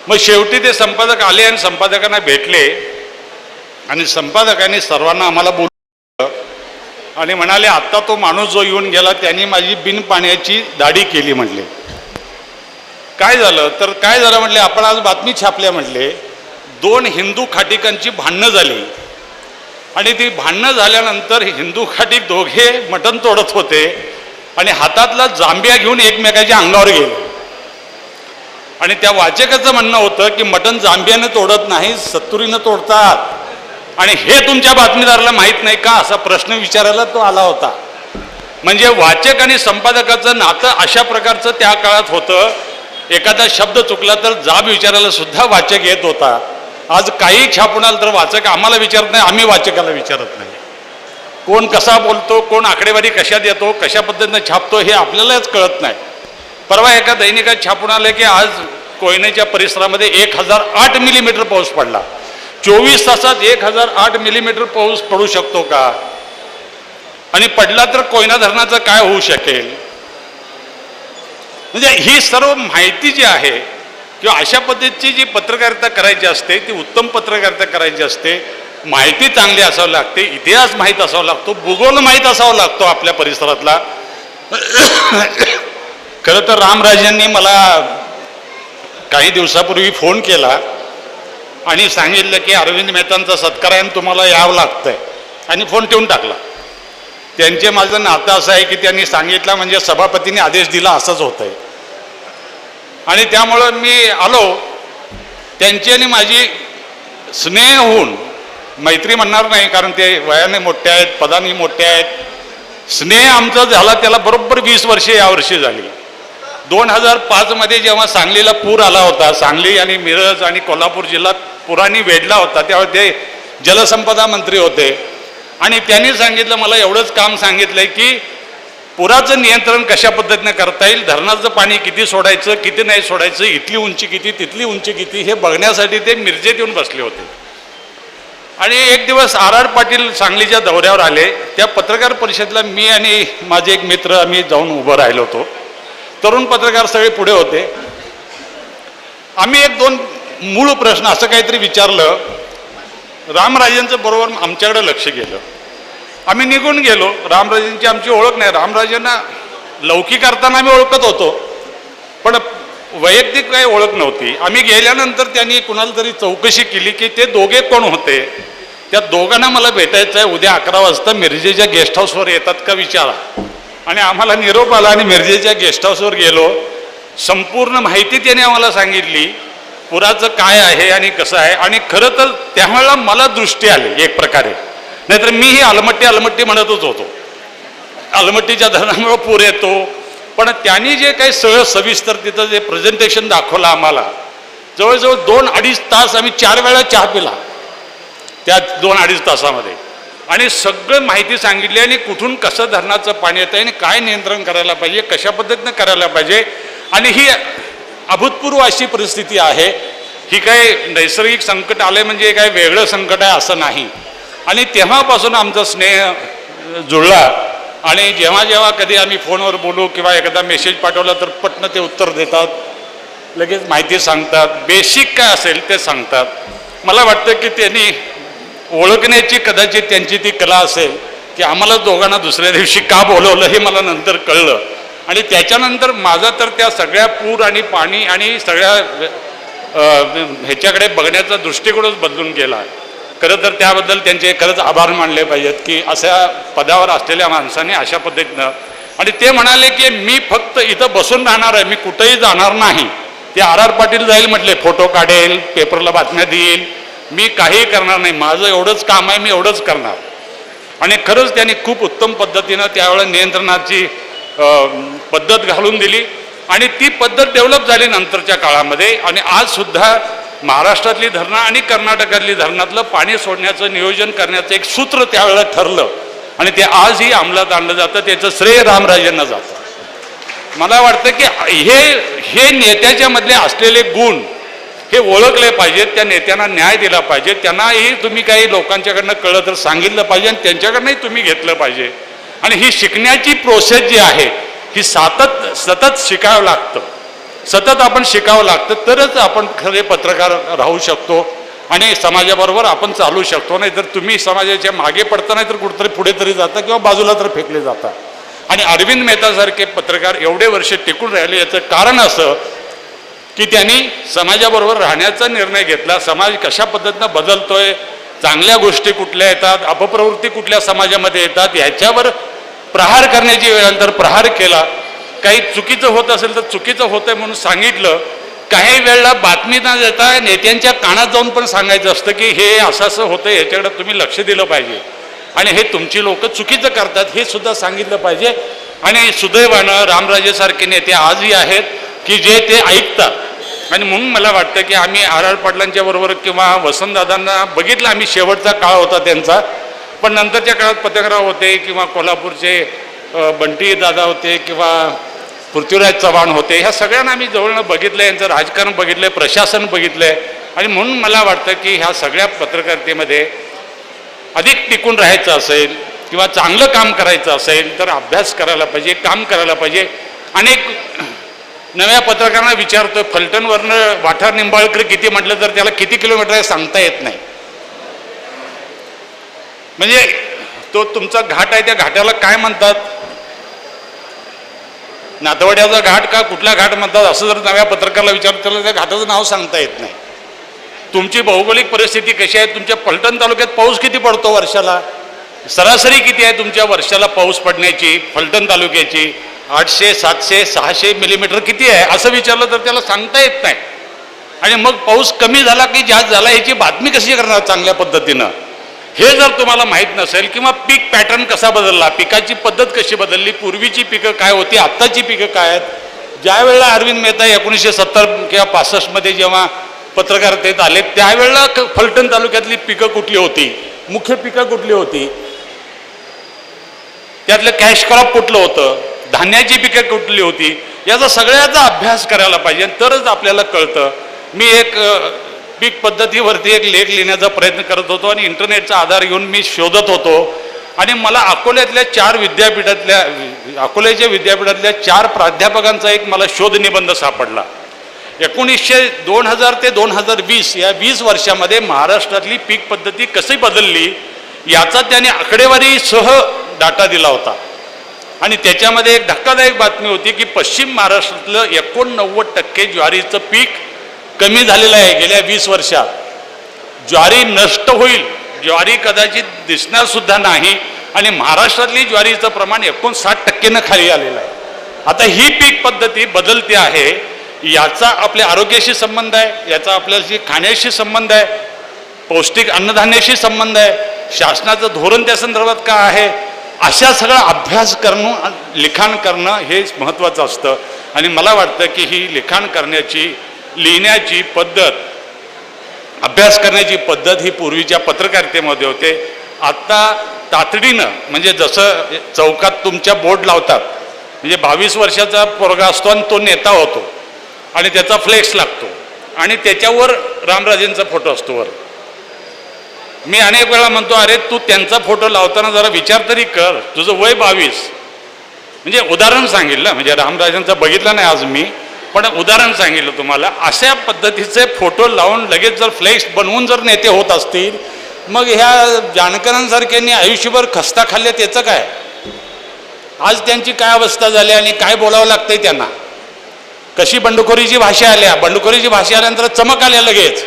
मग शेवटी ते संपादक आले आणि संपादकांना भेटले आणि संपादकांनी सर्वांना आम्हाला बोलवलं आणि म्हणाले आत्ता तो माणूस जो येऊन गेला त्यांनी माझी बिन पाण्याची दाढी केली. म्हटले काय झालं? तर काय झालं म्हटले, आपण आज बातमी छापल्या म्हटले 2 हिंदू खाटीकांची भांडणं झाली आणि ती भांडणं झाल्यानंतर हिंदू खाटीक दोघे मटण तोडत होते आणि हातातला जांभ्या घेऊन एकमेकाच्या अंगावर गेले आणि त्या वाचकाचं म्हणणं होतं की मटण जांभ्यानं तोडत नाही, सत्तुरीनं तोडतात आणि हे तुमच्या बातमीदाराला माहीत नाही का, असा प्रश्न विचारायला तो आला होता. म्हणजे वाचक आणि संपादकाचं नातं अशा प्रकारचं त्या काळात होतं. एखादा शब्द चुकला तर जाब विचारायला सुद्धा वाचक येत होता. आज काही छापून आलं तर वाचक आम्हाला विचारत नाही, आम्ही वाचकाला विचारत नाही. कोण कसा बोलतो, कोण आकडेवारी कशात येतो, कशा पद्धतीनं छापतो हे आपल्यालाच कळत नाही. परवा एका दैनिकात छापून आले की आज कोयनेच्या परिसरामध्ये 1008 मिलीमीटर पाऊस पडला. 24 तासात 1008 मिलीमीटर पाऊस पडू शकतो का? आणि पडला तर कोयना धरणाचं काय होऊ शकेल? म्हणजे ही सर्व माहिती जी आहे किंवा अशा पद्धतीची जी पत्रकारिता करायची असते ती उत्तम पत्रकारिता करायची असते. माहिती चांगली असावी लागते, इतिहास माहीत असावा लागतो, भूगोल माहीत असावा लागतो आपल्या परिसरातला. खरं तर रामराजांनी मला काही दिवसापूर्वी फोन केला आणि सांगितलं की अरविंद मेहतांचा सत्कार आहे आणि तुम्हाला यावं लागतंय आणि फोन ठेवून टाकला. त्यांचे माझं नातं असं आहे की त्यांनी सांगितलं म्हणजे सभापतींनी आदेश दिला असंच होतंय आणि त्यामुळं मी आलो. त्यांची आणि माझी स्नेह होऊन मैत्री म्हणणार नाही, कारण ते वयाने मोठे आहेत, पदाने मोठे आहेत. स्नेह आमचा झाला त्याला बरोबर 20 वर्षे यावर्षी झाली. 2005 मध्ये जेव्हा सांगलीला पूर आला होता, सांगली आणि मिरज आणि कोल्हापूर जिल्हा पुराने वेढला होता, तेव्हा ते जलसंपदा मंत्री होते आणि त्यांनी सांगितलं, मला एवढंच काम सांगितलंय की पुराचं नियंत्रण कशा पद्धतीने करता येईल, धरणाचं पाणी किती सोडायचं, किती नाही सोडायचं, इथली उंची किती, तिथली उंची किती, हे बघण्यासाठी ते मिरजेत येऊन बसले होते. आणि एक दिवस R.R. पाटील सांगलीच्या दौऱ्यावर आले. त्या पत्रकार परिषदेला मी आणि माझे एक मित्र आम्ही जाऊन उभं राहिलो होतो. तरुण पत्रकार सगळे पुढे होते. आम्ही एक दोन मूळ प्रश्न असं काहीतरी विचारलं. रामराजेंचं बरोबर आमच्याकडे लक्ष गेलं. आम्ही निघून गेलो. रामराजेंची आमची ओळख नाही. रामराजेंना लौकिक अर्थानं आम्ही ओळखत होतो, पण वैयक्तिक काही ओळख नव्हती. आम्ही गेल्यानंतर त्यांनी कुणाला तरी चौकशी केली की ते दोघे कोण होते. त्या दोघांना मला भेटायचं आहे, उद्या 11 वाजता मिरजेच्या गेस्ट हाऊसवर येतात का विचारा. आणि आम्हाला निरोप आला आणि मिरजेच्या गेस्ट हाऊसवर गेलो. संपूर्ण माहिती त्याने आम्हाला सांगितली, पुराचं काय आहे आणि कसं आहे. आणि खरं तर त्यावेळेला मला दृष्टी आली एक प्रकारे, नाहीतर मीही अलमट्टी म्हणतच होतो. अलमट्टीच्या धरणामुळे पूर येतो. पण त्यांनी जे काही सगळं सविस्तर तिथं जे प्रेझेंटेशन दाखवलं आम्हाला, जवळजवळ 2-2.5 तास आम्ही 4 वेळा चहा पिला त्या 2-2.5 तासामध्ये. आणि सगळं माहिती सांगितली आणि कुठून कसं धरणाचं पाणी येतं आणि काय नियंत्रण करायला पाहिजे, कशा पद्धतीनं करायला पाहिजे. आणि ही अभूतपूर्व अशी परिस्थिती आहे. ही काय नैसर्गिक संकट आले म्हणजे काय वेगळं संकट आहे असं नाही. आणि तेव्हापासून आमचा स्नेह जुळला. आणि जेव्हा जेव्हा कधी आम्ही फोनवर बोलू किंवा एखादा मेसेज पाठवला तर पटकन ते उत्तर देतात, लगेच माहिती सांगतात, बेसिक काय असेल ते सांगतात. मला वाटतं की त्यांनी ओळखण्याची कदाचित त्यांची ती कला असेल की आम्हाला दोघांना दुसऱ्या दिवशी का बोलवलं हे मला नंतर कळलं. आणि त्याच्यानंतर माझा तर त्या सगळ्या पूर आणि पाणी आणि सगळ्या ह्याच्याकडे बघण्याचा दृष्टिकोनच बदलून गेला. खरं तर त्याबद्दल त्यांचे खरंच आभार मानले पाहिजेत की अशा पदावर असलेल्या माणसाने अशा पद्धतीनं. आणि ते म्हणाले की मी फक्त इथं बसून राहणार आहे, मी कुठेही जाणार नाही. ते R.R. पाटील जाईल म्हटले, फोटो काढेल, पेपरला बातम्या देईल, मी काही करणार नाही, माझं एवढंच काम आहे, मी एवढंच करणार. आणि खरंच त्यांनी खूप उत्तम पद्धतीनं त्यावेळेला नियंत्रणाची पद्धत घालून दिली आणि ती पद्धत डेव्हलप झाली नंतरच्या काळामध्ये. आणि आजसुद्धा महाराष्ट्रातली धरणं आणि कर्नाटकातली धरणातलं पाणी सोडण्याचं नियोजन करण्याचं एक सूत्र त्यावेळेला ठरलं आणि ते आजही अंमलात आणलं जातं. त्याचं श्रेय रामराजेंना जातं. मला वाटतं की हे नेत्याच्या मधले असलेले गुण हे ओळखले पाहिजेत. त्या नेत्यांना न्याय दिला पाहिजे. त्यांनाही तुम्ही काही लोकांच्याकडनं कळलं तर सांगितलं पाहिजे आणि त्यांच्याकडनंही तुम्ही घेतलं पाहिजे. आणि ही शिकण्याची प्रोसेस जी आहे ही सतत शिकावं लागतं. सतत आपण शिकावं लागतं तरच आपण खरे पत्रकार राहू शकतो आणि समाजाबरोबर आपण चालू शकतो. नाही तर तुम्ही समाजाच्या मागे पडता, नाही तर कुठेतरी पुढे तरी जाता किंवा बाजूला तर फेकले जाता. आणि अरविंद मेहतासारखे पत्रकार एवढे वर्ष टिकून राहिले याचं कारण असं की त्यांनी समाजाबरोबर राहण्याचा निर्णय घेतला. समाज कशा पद्धतीनं बदलतोय, चांगल्या गोष्टी कुठल्या येतात, अपप्रवृत्ती कुठल्या समाजामध्ये येतात, ह्याच्यावर प्रहार करण्याची वेळानंतर प्रहार केला. काही चुकीचं होत असेल तर चुकीचं होतंय म्हणून सांगितलं. काही वेळेला बातमी न देता नेत्यांच्या कानात जाऊन पण सांगायचं असतं की हे असं असं होतं, याच्याकडे तुम्ही लक्ष दिलं पाहिजे आणि हे तुमची लोक चुकीचं करतात हे सुद्धा सांगितलं पाहिजे. आणि सुदैवानं रामराजेसारखे नेते आजही आहेत की जे ते ऐकतात. आणि म्हणून मला वाटतं की आम्ही R.R. पाटलांच्या बरोबर किंवा वसंतदादांना बघितलं, आम्ही शेवटचा काळ होता त्यांचा, पण नंतरच्या काळात पत्रकार होते किंवा कोल्हापूरचे बंटी दादा होते किंवा पृथ्वीराज चव्हाण होते, ह्या सगळ्यांना आम्ही जवळनं बघितलं, यांचं राजकारण बघितलं, प्रशासन बघितलंय. आणि म्हणून मला वाटतं की ह्या सगळ्या पत्रकारितेमध्ये अधिक टिकून राहायचं असेल किंवा चांगलं काम करायचं असेल तर अभ्यास करायला पाहिजे, काम करायला पाहिजे. अनेक नव्या पत्रकारांना विचारतो, फलटणवरनं वाठार निंबाळकर किती म्हटलं तर त्याला किती किलोमीटर आहे सांगता येत नाही. म्हणजे तो तुमचा घाट आहे, त्या घाटाला काय म्हणतात, नातवड्याचा घाट का कुठला घाट म्हणतात असं जर नव्या पत्रकाराला विचारलं त्याला त्या घाटाचं नाव सांगता येत नाही. तुमची भौगोलिक परिस्थिती कशी आहे, तुमच्या फलटण तालुक्यात पाऊस किती पडतो वर्षाला, सरासरी किती आहे तुमच्या वर्षाला पाऊस पडण्याची फलटण तालुक्याची, 800, 700, 600 मिलीमीटर किती आहे असं विचारलं तर त्याला सांगता येत नाही. आणि मग पाऊस कमी झाला की जास्त झाला याची बातमी कशी करणार चांगल्या पद्धतीनं. हे जर तुम्हाला माहीत नसेल किंवा पीक पॅटर्न कसा बदलला, पिकाची पद्धत कशी बदलली, पूर्वीची पिकं काय होती, आत्ताची पिकं काय आहेत. ज्या वेळेला अरविंद मेहता 1970 किंवा 65मध्ये जेव्हा पत्रकारितेत आले त्यावेळेला फलटण तालुक्यातली पिकं कुठली होती, मुख्य पिकं कुठली होती, त्यातलं कॅश क्रॉप कुठलं होतं, धान्याची पिकं कुठली होती, याचा सगळ्याचा अभ्यास करायला पाहिजे, तरच आपल्याला कळतं. मी एक पीक पद्धतीवरती एक लेख लिहिण्याचा प्रयत्न करत होतो आणि इंटरनेटचा आधार घेऊन मी शोधत होतो आणि मला अकोल्याच्या विद्यापीठातल्या 4 प्राध्यापकांचा एक मला शोध निबंध सापडला. 2000 ते 2020 या 20 वर्षामध्ये महाराष्ट्रातली पीक पद्धती कशी बदलली याचा त्याने आकडेवारीसह डाटा दिला होता. आणि त्याच्यामध्ये एक धक्कादायक बातमी होती की पश्चिम महाराष्ट्रातलं 89% ज्वारीचं पीक कमी झालेलं आहे गेल्या 20 वर्षात. ज्वारी नष्ट होईल, ज्वारी कदाचित दिसणार सुद्धा नाही आणि महाराष्ट्रातली ज्वारीचं प्रमाण 59% खाली आलेलं आहे. आता ही पीक पद्धती बदलते आहे, याचा आपल्या आरोग्याशी संबंध आहे, याचा आपल्याशी खाण्याशी संबंध आहे, पौष्टिक अन्नधान्याशी संबंध आहे, शासनाचं धोरण त्या संदर्भात काय आहे, अशा सगळा अभ्यास करणं, लिखाण करणं हे महत्त्वाचं असतं. आणि मला वाटतं की ही लिखाण करण्याची, लिहिण्याची पद्धत, अभ्यास करण्याची पद्धत ही पूर्वीच्या पत्रकारितेमध्ये होते. आत्ता तातडीनं, म्हणजे जसं चौकात तुमच्या बोर्ड लावतात, म्हणजे 22 वर्षाचा पोरगा असतो आणि तो नेता होतो आणि त्याचा फ्लेक्स लागतो आणि त्याच्यावर रामराजेंचा फोटो असतो वर. मी अनेक वेळा म्हणतो, अरे तू त्यांचा फोटो लावताना जरा विचार तरी कर, तुझं वय 22. म्हणजे उदाहरण सांगितलं, म्हणजे रामराजांचा बघितला नाही आज मी, पण उदाहरण सांगितलं तुम्हाला. अशा पद्धतीचे फोटो लावून लगेच जर फ्लेक्स बनवून जर नेते होत असतील, मग ह्या जानकरांसारख्यांनी आयुष्यभर खस्ता खाल्ल्या त्याचं काय? आज त्यांची काय अवस्था झाली आणि काय बोलावं लागतंय त्यांना, कशी बंडखोरीची भाषा आल्या, बंडखोरीची भाषा आल्यानंतर चमक आल्या लगेच.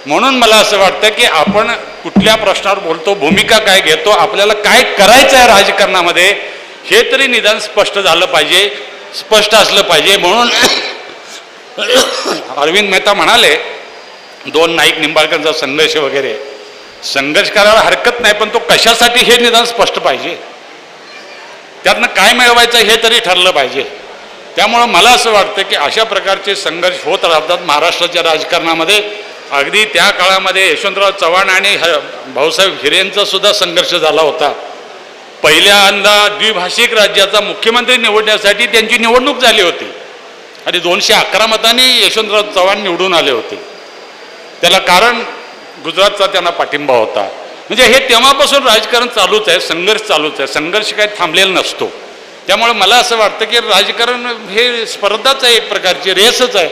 म्हणून मला असं वाटतं की आपण कुठल्या प्रश्नावर बोलतो, भूमिका काय घेतो, आपल्याला काय करायचं आहे राजकारणामध्ये हे तरी निदान स्पष्ट झालं पाहिजे, स्पष्ट असलं पाहिजे. म्हणून अरविंद मेहता म्हणाले 2 नाईक निंबाळकरांचा संघर्ष वगैरे, संघर्ष करायला हरकत नाही, पण तो कशासाठी हे निदान स्पष्ट पाहिजे, त्यातनं काय मिळवायचं हे तरी ठरलं पाहिजे. त्यामुळं मला असं वाटतं की अशा प्रकारचे संघर्ष होत राहतात महाराष्ट्राच्या राजकारणामध्ये. अगदी त्या काळामध्ये यशवंतराव चव्हाण आणि भाऊसाहेब हिरेंचा सुद्धा संघर्ष झाला होता. पहिल्यांदा द्विभाषिक राज्याचा मुख्यमंत्री निवडण्यासाठी त्यांची निवडणूक झाली होती आणि 211 मतांनी यशवंतराव चव्हाण निवडून आले होते. त्याला कारण गुजरातचा त्यांना पाठिंबा होता. म्हणजे हे तेव्हापासून राजकारण चालूच आहे, संघर्ष चालूच आहे, संघर्ष काही थांबलेला नसतो. त्यामुळे मला असं वाटतं की राजकारण हे स्पर्धाच आहे, एक प्रकारची रेसच आहे.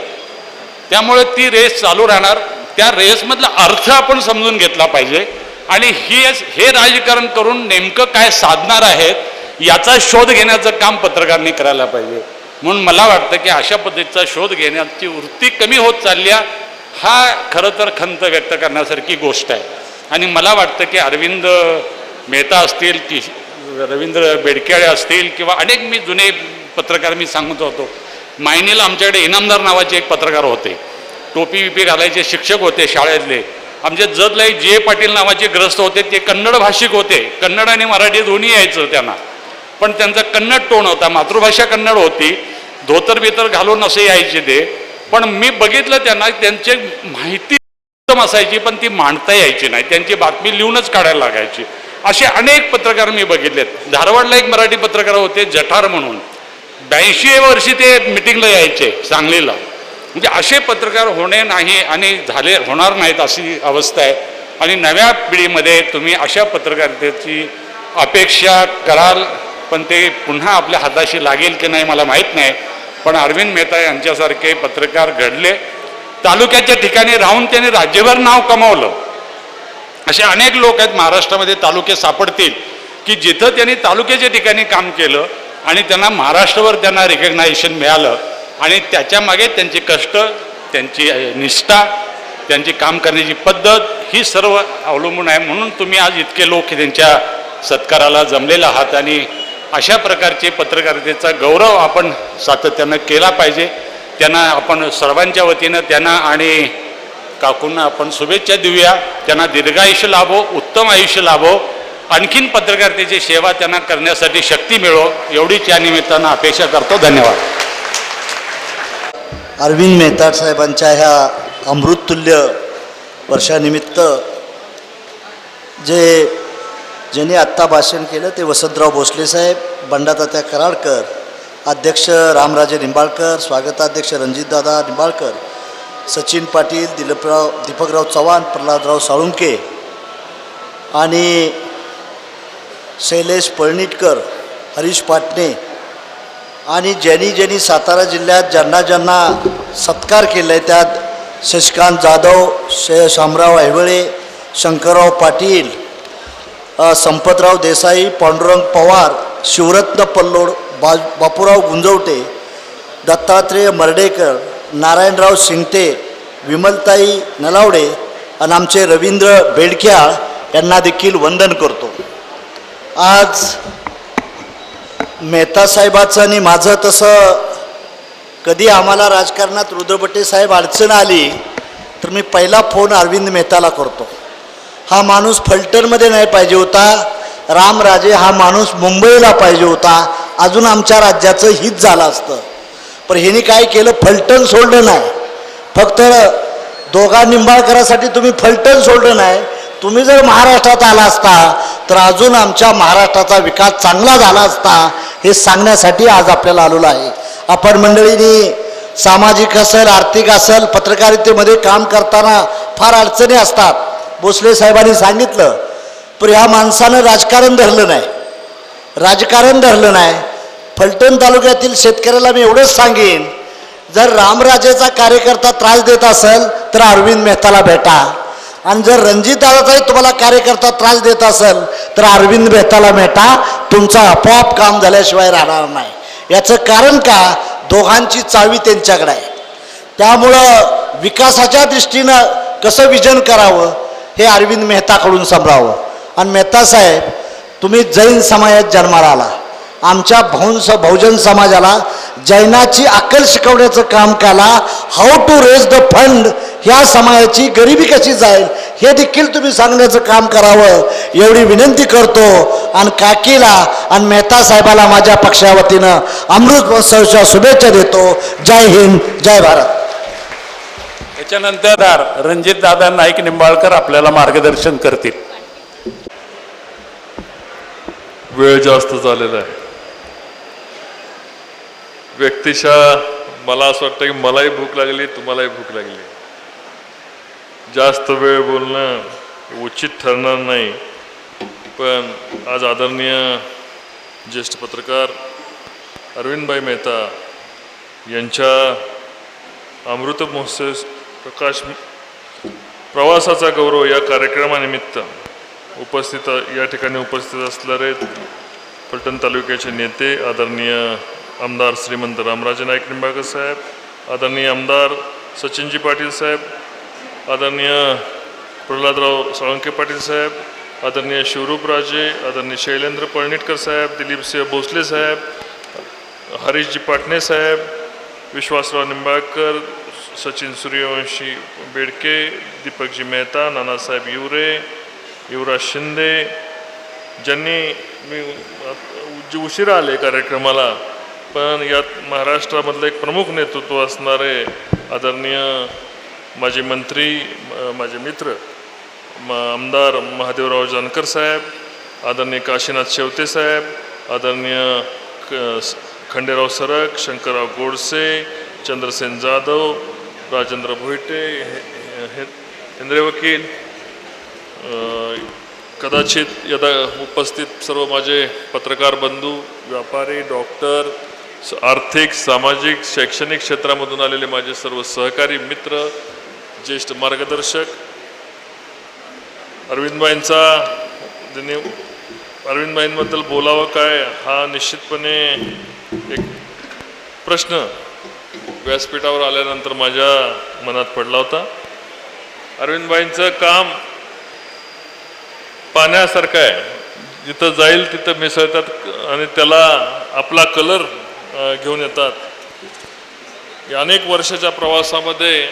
त्यामुळे ती रेस चालू राहणार. त्या रेसमधला अर्थ आपण समजून घेतला पाहिजे आणि हे राजकारण करून नेमकं काय साधणार आहेत याचा शोध घेण्याचं काम पत्रकारांनी करायला पाहिजे. म्हणून मला वाटतं की अशा पद्धतीचा शोध घेण्याची वृत्ती कमी होत चालली आहे, हा खरं तर खंत व्यक्त करण्यासारखी गोष्ट आहे. आणि मला वाटतं की अरविंद मेहता असतील की रवींद्र बेडकेळे असतील किंवा अनेक मी जुने पत्रकार मी सांगत होतो, मायनीला आमच्याकडे इनामदार नावाचे एक पत्रकार होते, टोपी विपी घालायचे शिक्षक होते शाळेतले. आमचे जतलाई जे पाटील नावाचे ग्रस्त होते, ते कन्नड भाषिक होते, कन्नड आणि मराठी दोन्ही यायचं त्यांना, पण त्यांचा कन्नड टोन होता, मातृभाषा कन्नड होती, धोतर बितर घालून असे यायचे ते. पण मी बघितलं त्यांना, त्यांची माहिती उत्तम असायची पण ती मांडता यायची नाही, त्यांची बातमी लिहूनच काढायला लागायची. असे अनेक पत्रकार मी बघितलेत. धारवाडला एक मराठी पत्रकार होते जठार म्हणून, 82 वर्षी ते मिटिंगला यायचे सांगलीला. म्हणजे असे पत्रकार होणे नाही आणि होणार नाहीत अशी अवस्था आहे. आणि नव्या पिढीमध्ये तुम्ही अशा पत्रकारितेची अपेक्षा कराल, पण ते पुन्हा आपल्या हाताशी लागेल की नाही मला माहीत नाही. पण अरविंद मेहता यांच्यासारखे पत्रकार घडले, तालुक्याच्या ठिकाणी राहून त्यांनी राज्यभर नाव कमावलं. असे अनेक लोक आहेत महाराष्ट्रामध्ये, तालुके सापडतील की जिथं त्यांनी तालुक्याच्या ठिकाणी काम केलं आणि त्यांना महाराष्ट्रभर त्यांना रिकग्नायझेशन मिळालं. आणि त्याच्या मागे त्यांचे कष्ट, त्यांची निष्ठा, त्यांची काम करण्याची पद्धत ही सर्व अवलंबून आहे. म्हणून तुम्ही आज इतके लोक त्यांच्या सत्काराला जमलेले आहात आणि अशा प्रकारचे पत्रकारितेचा गौरव आपण सातत्यानं केला पाहिजे. त्यांना आपण सर्वांच्या वतीनं त्यांना आणि काकूंना आपण शुभेच्छा देऊया. त्यांना दीर्घायुष्य लाभो, उत्तम आयुष्य लाभो, आणखीन पत्रकारितेची सेवा त्यांना करण्यासाठी शक्ती मिळो, एवढीच या निमित्तानं अपेक्षा करतो. धन्यवाद. अरविंद मेहता साहेबांच्या ह्या अमृततुल्य वर्षानिमित्त ज्यांनी आत्ता भाषण केलं ते वसंतराव भोसले साहेब, बंडातात्या कराडकर, अध्यक्ष रामराजे निंबाळकर, स्वागताध्यक्ष रणजितदादा निंबाळकर, सचिन पाटील, दीपकराव चव्हाण, प्रल्हादराव साळुंके आणि शैलेश पळणीटकर, हरीश पाटणे आणि ज्यांनी सातारा जिल्ह्यात ज्यांना सत्कार केला आहे त्यात शशिकांत जाधव, शामराव ऐवळे, शंकरराव पाटील, संपतराव देसाई, पांडुरंग पवार, शिवरत्न पल्लोड, बापूराव गुंजवटे, दत्तात्रेय मर्डेकर, नारायणराव शिंगटे, विमलताई नलावडे आणि आमचे रवींद्र बेडक्याळ यांना देखील वंदन करतो. आज मेहता साहेबाचं आणि माझं तसं कधी आम्हाला राजकारणात रुद्रभट्टे साहेब अडचण आली तर मी पहिला फोन अरविंद मेहताला करतो. हा माणूस फलटणमध्ये नाही पाहिजे होता, रामराजे हा माणूस मुंबईला पाहिजे होता, अजून आमच्या राज्याचं हित झालं असतं. पण ह्यांनी काय केलं, फलटण सोडलं नाही. फक्त दोघा निंबाळकरांसाठी तुम्ही फलटण सोडलं नाही, तुम्ही जर महाराष्ट्रात आला असता तर अजून आमच्या महाराष्ट्राचा विकास चांगला झाला असता, हे सांगण्यासाठी आज आपल्याला आलेलो आहे. आपण मंडळींनी सामाजिक असेल, आर्थिक असेल, पत्रकारितेमध्ये काम करताना फार अडचणी असतात, भोसले साहेबांनी सांगितलं. पण ह्या माणसानं राजकारण धरलं नाही. फलटण तालुक्यातील शेतकऱ्याला मी एवढंच सांगेन, जर रामराजेचा कार्यकर्ता त्रास देत असेल तर अरविंद मेहताला भेटा, आणि जर रणजितदादाचाही तुम्हाला कार्यकर्ता त्रास देत असेल तर अरविंद मेहताला भेटा, तुमचं आपोआप काम झाल्याशिवाय राहणार नाही. याचं कारण का, दोघांची चावी त्यांच्याकडे आहे. त्यामुळं विकासाच्या दृष्टीनं कसं विजन करावं हे अरविंद मेहताकडून समजावं. आणि मेहता साहेब, तुम्ही जैन समाजात जन्माला आला, आमच्या बहुजन समाजाला जैनाची अक्कल शिकवण्याचं काम केला. How to raise the fund, ह्या समाजाची गरिबी कशी जाईल हे देखील तुम्ही सांगण्याचं काम करावं एवढी विनंती करतो. आणि काकीला आणि मेहता साहेबाला माझ्या पक्षावतीनं अमृत महोत्सवाच्या शुभेच्छा देतो. जय हिंद, जय भारत. त्याच्यानंतर रणजितदादा नाईक निंबाळकर आपल्याला मार्गदर्शन करतील. वेळ जास्त झालेला आहे. व्यक्तिशः मला असं वाटतं की मलाही भूक लागली, तुम्हालाही भूक लागली. जास्त वेळ बोलणं उचित ठरणार नाही, पण आज आदरणीय ज्येष्ठ पत्रकार अरविंदभाई मेहता यांच्या अमृत महोत्सव प्रकाश प्रवासाचा गौरव या कार्यक्रमानिमित्त या ठिकाणी उपस्थित असणारे फलटण तालुक्याचे नेते आदरणीय आमदार श्रीमंत रामराजे नाईक निंबाळकर साहेब, आदरणीय आमदार सचिनजी पाटील साहेब, आदरणीय प्रल्हादराव साळुंके पाटील साहेब, आदरणीय शिवरूपराजे, आदरणीय शैलेंद्र पळणीटकर साहेब, दिलीपसिंह भोसले साहेब, हरीशजी पाटणे साहेब, विश्वासराव निंबाळकर, सचिन सूर्यवंशी बेडके, दीपकजी मेहता, नानासाहेब युरे, युवराज शिंदे, ज्यांनी मी उशिरा आले कार्यक्रमाला, पण यात महाराष्ट्रामधलं एक प्रमुख नेतृत्व असणारे आदरणीय माजी मंत्री, माझे मित्र आमदार महादेवराव जानकर साहेब, आदरणीय काशीनाथ शेवते साहेब, आदरणीय खंडेराव सरक, शंकरराव गोडसे, चंद्रसेन जाधव, राजेंद्र भोईटे, हेंद्रे वकील, कदाचित यदा उपस्थित सर्व माझे पत्रकार बंधू, व्यापारी, डॉक्टर, आर्थिक, सामाजिक, शैक्षणिक क्षेत्रामधून आलेले माझे सर्व सहकारी मित्र, ज्येष्ठ मार्गदर्शक, अरविंदबाईंबद्दल बोलावं काय हा निश्चितपणे एक प्रश्न व्यासपीठावर आल्यानंतर माझ्या मनात पडला होता. अरविंदबाईंचं काम पाण्यासारखं आहे, जिथं जाईल तिथं मिसळतात आणि त्याला आपला कलर घेऊन येतात. या अनेक वर्षाच्या प्रवासामध्ये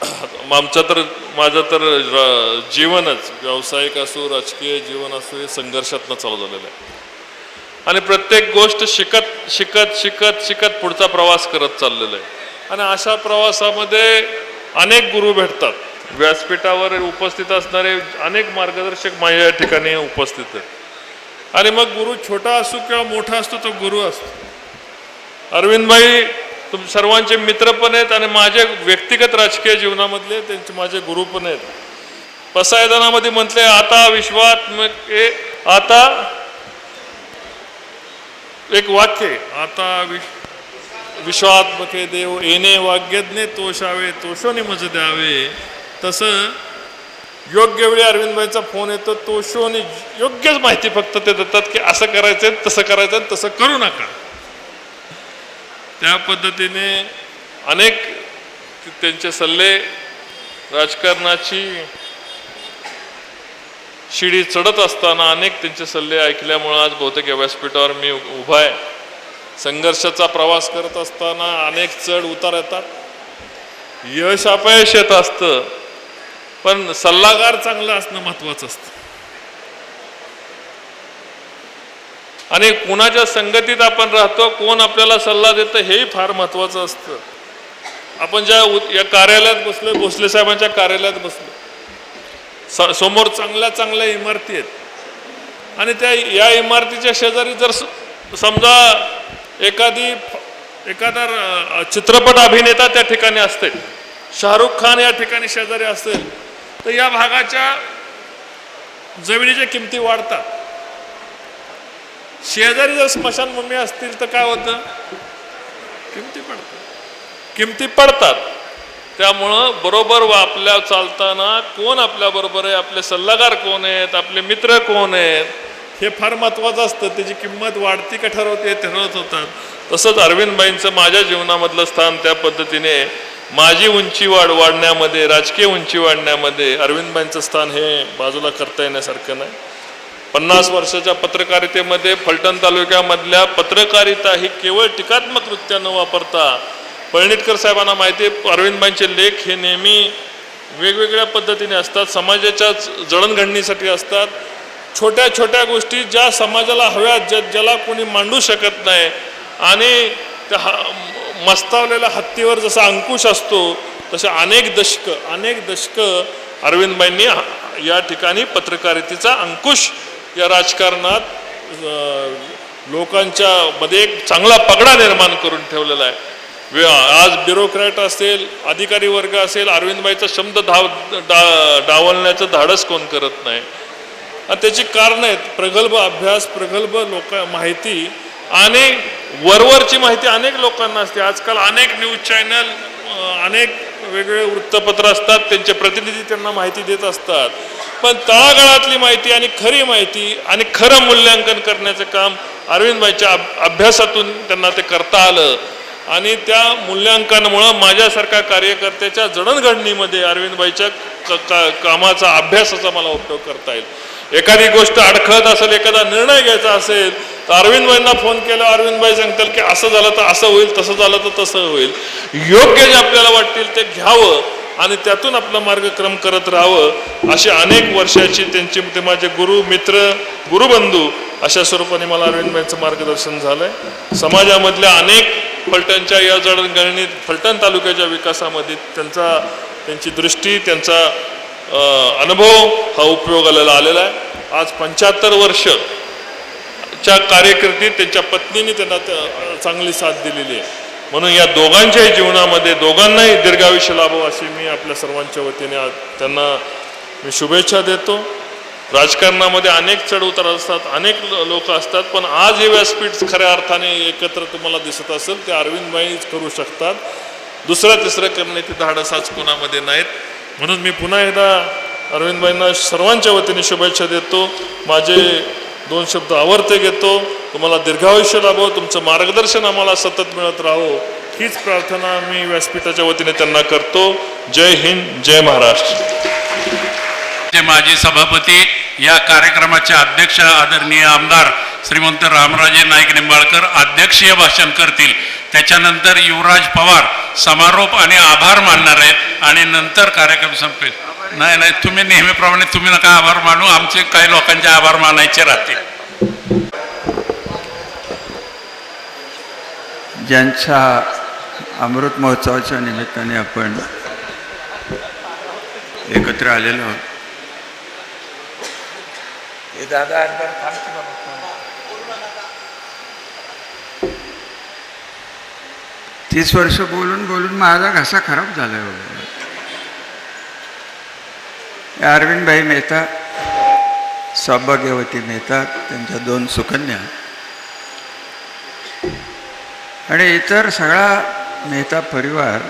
माझं तर जीवनच व्यावसायिक असो राजकीय जीवन असो हे संघर्षातनं चालू झालेलं आहे आणि प्रत्येक गोष्ट शिकत शिकत शिकत शिकत पुढचा प्रवास करत चाललेला आहे आणि अशा प्रवासामध्ये अनेक गुरु भेटतात व्यासपीठावर उपस्थित असणारे अनेक मार्गदर्शक माझ्या या ठिकाणी उपस्थित आहेत आणि मग गुरु छोटा असो किंवा मोठा असतो तो गुरु असतो अरविंदभाई तुम सर्वांचे मित्र पण आहेत आणि माझे व्यक्तिगत राजकीय जीवनामधले त्यांचे माझे गुरु पण आहेत पसायदानामध्ये म्हटले आता विश्वात्मक आता एक वाक्य आता विश्वात्मके देव येणे वाग्यज्ञे तोषावे तोषोनी मज द्यावे तसं योग्य वेळी अरविंदभाईंचा फोन येतो तोषोनी योग्यच माहिती फक्त ते देतात की असं करायचं तसं करायचं तसं करू नका त्या पद्धतीने अनेक त्यांचे सल्ले राजकारणाची शिडी चढत असताना अनेक त्यांचे सल्ले ऐकल्यामुळे आज बहुतेक या व्यासपीठावर मी उभा आहे संघर्षाचा प्रवास करत असताना अनेक चढ उतार येतात यश अपयश येत असतं पण सल्लागार चांगला असणं महत्वाचं असतं आणि कोणाच्या संगतीत आपण राहतो कोण आपल्याला सल्ला देतं हेही फार महत्वाचं असतं आपण ज्या या कार्यालयात बसलो भोसले साहेबांच्या कार्यालयात बसलो समोर चांगल्या चांगल्या इमारती आहेत आणि त्या या इमारतीच्या शेजारी जर समजा एखादा चित्रपट अभिनेता त्या ठिकाणी असते शाहरुख खान या ठिकाणी शेजारी असेल तर या भागाच्या जमिनीच्या किमती वाढतात शेजारी जर स्मशानभूमी असतील तर काय होतं किमती पडतात त्यामुळं बरोबर आपल्या चालताना कोण आपल्या बरोबर आहे आपले सल्लागार कोण आहेत आपले मित्र कोण आहेत हे फार महत्वाचं असतं त्याची किंमत वाढती का ठरवते ठरवत होतात तसंच अरविंदभाईंचं माझ्या जीवनामधलं स्थान त्या पद्धतीने माझी उंची वाढण्यामध्ये राजकीय उंची वाढण्यामध्ये अरविंदभाईंचं स्थान हे बाजूला करता येण्यासारखं नाही 50 वर्षाच्या पत्रकारितेमध्ये फलटण तालुक्यामधल्या पत्रकारिता ही केवळ टीकात्मक वृत्त्या न वापरता पळणिटकर साहेबांना माहिती आहे अरविंदभाईंचे लेख हे नेहमी वेगवेगळ्या पद्धतीने असतात समाजाच्या जडणघडणीसाठी असतात छोट्या छोट्या गोष्टी ज्या समाजाला हव्यात ज्याला कोणी मांडू शकत नाही आणि त्या मस्तावलेल्या हत्तीवर जसा अंकुश असतो तसे अनेक दशकं अरविंदभाईंनी या ठिकाणी पत्रकारितेचा अंकुश या राजकारणात लोकांच्या मध्ये एक चांगला पगडा निर्माण करून ठेवलेला आहे आज ब्युरोक्रॅट असेल अधिकारी वर्ग असेल अरविंदभाईचा शब्द डावलण्याचं धाडस कोण करत नाही आणि त्याची कारणं आहेत प्रगल्भ अभ्यास प्रगल्भ माहिती आणि वरवरची माहिती अनेक लोकांना असते आजकाल अनेक न्यूज चॅनल अनेक वेगवेगळे वृत्तपत्र असतात त्यांचे प्रतिनिधी त्यांना माहिती देत असतात पण तळागाळातली माहिती आणि खरी माहिती आणि खरं मूल्यांकन करण्याचं काम अरविंदभाईच्या अभ्यासातून त्यांना ते करता आलं आणि त्या मूल्यांकनामुळं माझ्यासारख्या कार्यकर्त्याच्या जडणघडणीमध्ये अरविंदभाईच्या कामाचा अभ्यासाचा मला उपयोग करता येईल एखादी गोष्ट अडखळत असेल एखादा निर्णय घ्यायचा असेल तर अरविंदभाईंना फोन केला अरविंदभाई सांगतील की असं झालं तर असं होईल तसं झालं तर तसं होईल योग्य जे आपल्याला वाटतील ते घ्यावं आणि त्यातून आपला मार्गक्रम करत राहावं अशी अनेक वर्षाची त्यांची ते माझे गुरु मित्र गुरुबंधू अशा स्वरूपाने मला अरविंदभाईंचं मार्गदर्शन झालंय समाजामधल्या अनेक फलटणच्या या जडणघडणीत फलटण तालुक्याच्या विकासामध्ये त्यांची दृष्टी त्यांचा अनुभव हा उपयोगाला आलेला आहे आज 75 वर्षच्या कार्यकिर्दीत त्यांच्या पत्नीने त्यांना चांगली साथ दिलेली आहे म्हणून या दोघांच्याही जीवनामध्ये दोघांनाही दीर्घायुष्य लाभो अशी मी आपल्या सर्वांच्या वतीने त्यांना मी शुभेच्छा देतो राजकारणामध्ये अनेक चढ उतार असतात अनेक लोक असतात पण आज हे व्यासपीठ खऱ्या अर्थाने एकत्र तुम्हाला दिसत असेल ते अरविंदभाईच करू शकतात दुसरं तिसरं करण्याची धाडस आज कोणामध्ये नाहीत म्हणून मी पुन्हा एकदा अरविंदभाईंना सर्वांच्या वतीने शुभेच्छा देतो माझे 2 शब्द आवर्ते घेतो तुम्हाला दीर्घायुष्य लाभो तुमचं मार्गदर्शन आम्हाला सतत मिळत राहो हीच प्रार्थना मी व्यासपीठाच्या वतीने त्यांना करतो जय हिंद जय महाराष्ट्र माजी सभापती या कार्यक्रमाचे अध्यक्ष आदरणीय आमदार श्रीमंत रामराजे नाईक निंबाळकर अध्यक्षीय भाषण करतील त्याच्यानंतर युवराज पवार समारोप आणि आभार मानणार आहेत आणि नंतर कार्यक्रम संपेल. नाही तुम्ही नेहमीप्रमाणे तुम्ही नका आभार मानू, आमचे काही लोकांचे आभार मानायचे राहतील. ज्यांच्या अमृत महोत्सवाच्या निमित्ताने आपण एकत्र आलेलो आहोत. हे दादा 30 वर्ष बोलून बोलून माझा घसा खराब झाला आहे. अरविंदभाई मेहता, सौभाग्यवती मेहता, त्यांच्या 2 सुकन्या आणि इतर सगळा मेहता परिवार,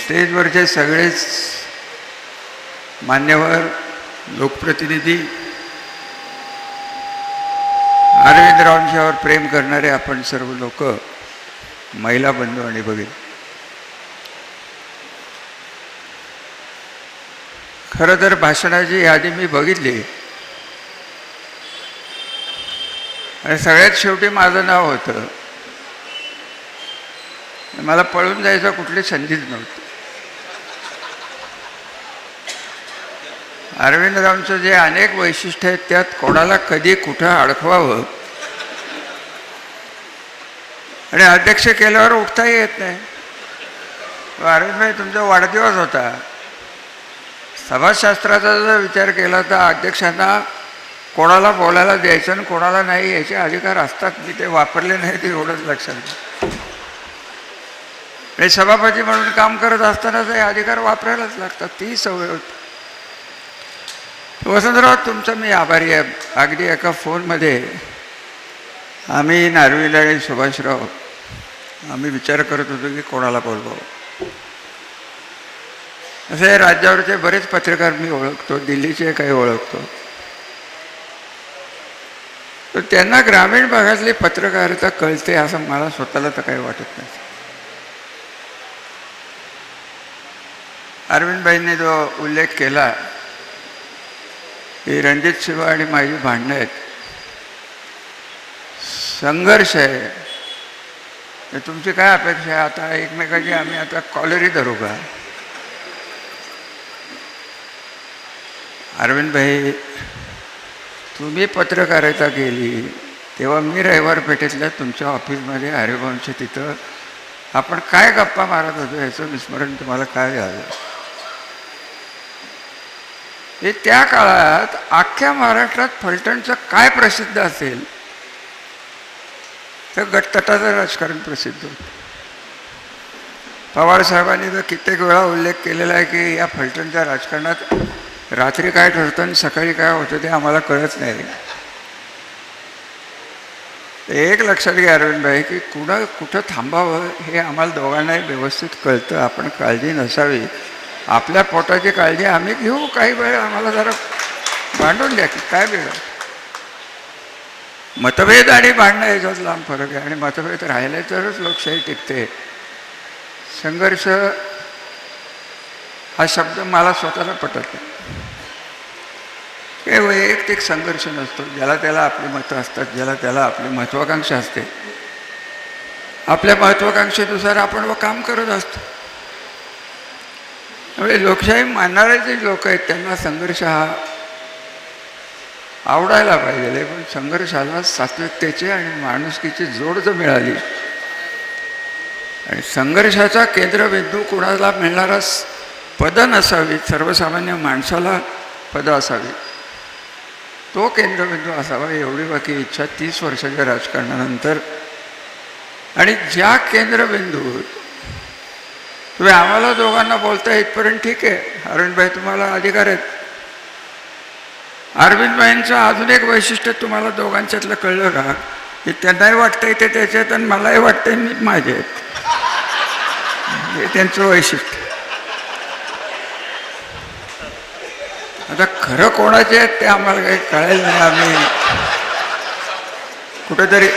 स्टेजवरचे सगळेच मान्यवर, लोकप्रतिनिधी, अरविंदरावांच्यावर प्रेम करणारे आपण सर्व लोक, महिला बंधू आणि भगिनी, खरं तर भाषणाची यादी मी बघितली आणि सगळ्यात शेवटी माझं नाव होतं. मला पळून जायचं कुठली संधीच नव्हती. अरविंदरावांचं जे अनेक वैशिष्ट्य आहेत त्यात कोणाला कधी कुठं अडकवावं आणि अध्यक्ष केल्यावर उठताही येत नाही. अरविंदभाई, तुमचा वाढदिवस होता, समाजशास्त्राचा जर विचार केला तर अध्यक्षांना कोणाला बोलायला द्यायचं आणि कोणाला नाही याचे अधिकार असतात. मी ते वापरले नाही ते एवढंच लक्षात. आणि सभापती म्हणून काम करत असताना ते अधिकार वापरायलाच लागतात, ती सवय होती. वसंतराव, तुमचा मी आभारी आहे. अगदी एका फोनमध्ये आम्ही अरविंद आणि सुभाषराव आम्ही विचार करत होतो की कोणाला बोलवावं. असे राज्यावरचे बरेच पत्रकार मी ओळखतो, दिल्लीचे काही ओळखतो, तर त्यांना ग्रामीण भागातली पत्रकारिता कळते असं मला स्वतःला तर काही वाटत नाही. अरविंदभाईंनी जो उल्लेख केला की रणजित सिंह आणि माझी भांडणं आहेत, संघर्ष आहे, तर तुमची काय अपेक्षा आहे? आता एकमेकाची आम्ही आता कॉलरी धरू का? अरविंदभाई, तुम्ही पत्रकारिता केली तेव्हा मी रविवार पेठेतल्या तुमच्या ऑफिसमध्ये हरिभाऊंच्या तिथं आपण काय गप्पा मारत होतो याचं विस्मरण तुम्हाला काय झालं? हे त्या काळात अख्ख्या महाराष्ट्रात फलटणचं काय प्रसिद्ध असेल तर गटतटाचं राजकारण प्रसिद्ध होतं. पवार साहेबांनी तर कित्येक वेळा उल्लेख केलेला आहे की या फलटणच्या राजकारणात रात्री काय ठरतं आणि सकाळी काय होतं ते आम्हाला कळत नाही. एक लक्षात घ्या अरविंदभाई की कुठं थांबावं हे आम्हाला दोघांनाही व्यवस्थित कळतं. आपण काळजी नसावी, आपल्या पोटाची काळजी आम्ही घेऊ. काही वेळ आम्हाला जरा भांडून द्या की काय वेळ. मतभेद आणि भांडणं याच्यात लांब फरक आहे आणि मतभेद राहिले तरच लोकशाही टिकते. संघर्ष हा शब्द मला स्वतःला पटत नाही. हे वैयक्तिक संघर्ष नसतो, ज्याला त्याला आपली मतं असतात, ज्याला त्याला आपली महत्त्वाकांक्षा असते. आपल्या महत्त्वाकांक्षेनुसार आपण काम करत असतो. त्यामुळे लोकशाही मानणारे जे लोक आहेत त्यांना संघर्ष हा आवडायला पाहिजे. पण संघर्षाला सात्विकतेची आणि माणुसकीची जोड जर मिळाली आणि संघर्षाचा केंद्रबिंदू कुणाला मिळणारा पदं नसावी, सर्वसामान्य माणसाला पदं असावी, तो केंद्रबिंदू असावा एवढी बाकी इच्छा 30 वर्षाच्या राजकारणानंतर. आणि ज्या केंद्रबिंदूत तुम्ही आम्हाला दोघांना बोलता इथपर्यंत ठीक आहे, अरविंदभाई तुम्हाला अधिकार आहेत. अरविंदभाईंचं अजून एक वैशिष्ट्य तुम्हाला दोघांच्यातलं कळलं का की त्यांनाही वाटतंय ते त्याच्यात आणि मलाही वाटतंय मी माझे आहेत. हे त्यांचं वैशिष्ट्य. आता खरं कोणाचे आहेत ते आम्हाला काही कळेल नाही. आम्ही कुठेतरी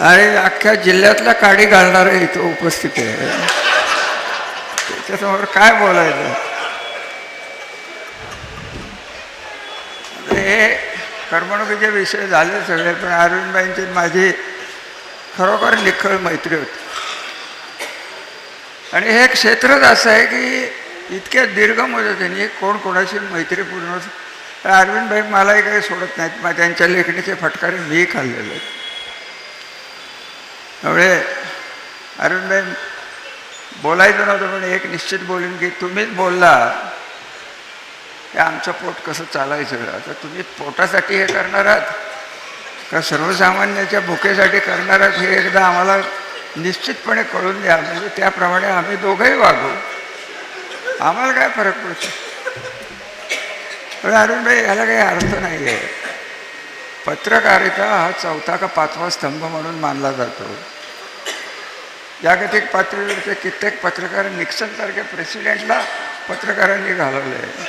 अरे अख्ख्या जिल्ह्यातल्या काडी घालणारे इथं उपस्थित आहे, त्याच्यासमोर काय बोलायचं. हे करमणुकीचे विषय झाले सगळे, पण अरविंदभाईंची माझी खरोखर निखळ मैत्री होती. आणि हे क्षेत्रच असं आहे की इतक्या दीर्घ मुदतीने कोण कोणाशी मैत्रीपूर्ण. अरविंदभाई मलाही काही सोडत नाहीत, मग त्यांच्या लेखणीचे फटकारे मी खाल्लेले आहेत. त्यामुळे अरविंदभाई बोलायचं नव्हतं, पण एक निश्चित बोलून की तुम्हीच बोलला की आमचं पोट कसं चालायचं. आता तुम्ही पोटासाठी हे करणार आहात का सर्वसामान्याच्या भुकेसाठी करणार आहात, हे एकदा आम्हाला निश्चितपणे कळून द्या, म्हणजे त्याप्रमाणे आम्ही दोघंही वागू. आम्हाला काय फरक पडतो. पण अरुणभाई ह्याला काही अर्थ नाही आहे. पत्रकारिता हा 4था का 5वा स्तंभ म्हणून मानला जातो. जागतिक पातळीवरचे कित्येक पत्रकार, निक्सनसारख्या प्रेसिडेंटला पत्रकारांनी घालवलं आहे,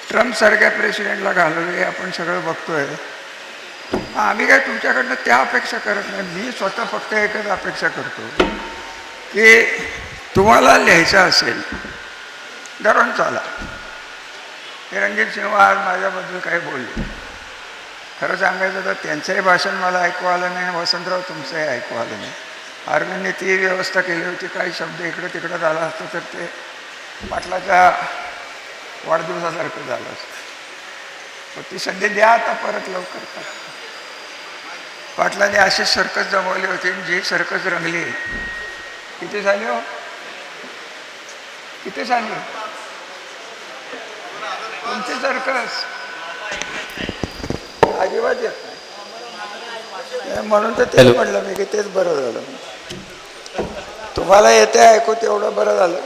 ट्रम्पसारख्या प्रेसिडेंटला घालवलं आहे, आपण सगळं बघतोय. आम्ही काय तुमच्याकडनं त्या अपेक्षा करत नाही. मी स्वतः फक्त एकच अपेक्षा करतो की तुम्हाला लिहायचं असेल धरून चाला. हे रणजित सिंह आज माझ्याबद्दल काही बोलले. खरं सांगायचं तर त्यांचंही भाषण मला ऐकू आलं नाही, वसंतराव तुमचंही ऐकू आलं नाही. अरविंदने ती व्यवस्था केली होती, काही शब्द इकडं तिकडं झाला असतं तर ते पाटलाच्या वाढदिवसासारखं झालं असतं. पण ती संधी द्या आता परत लवकर. पाटलाने अशी सर्कस जमवली होती, जी सर्कस रंगली. किती झाली हो, किती झाली तुमची सर्कस? अजिबात येत नाही. म्हणून तर तेच म्हटलं मी की तेच बरं झालं. तुम्हाला येते ऐकू तेवढं बरं झालं.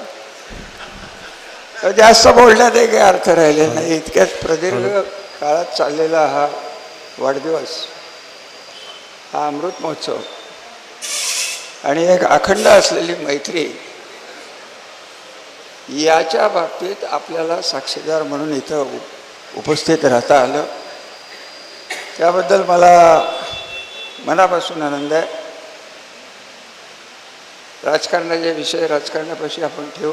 तर जास्त बोलण्यात काही अर्थ राहिले नाही. इतक्याच प्रदीर्घ काळात चाललेला हा वाढदिवस, हा अमृत महोत्सव आणि एक अखंड असलेली मैत्री, याच्या बाबतीत आपल्याला साक्षीदार म्हणून इथं उपस्थित राहता आलं, त्याबद्दल मला मनापासून आनंद आहे. राजकारणाचे विषय राजकारणापाशी आपण ठेवू,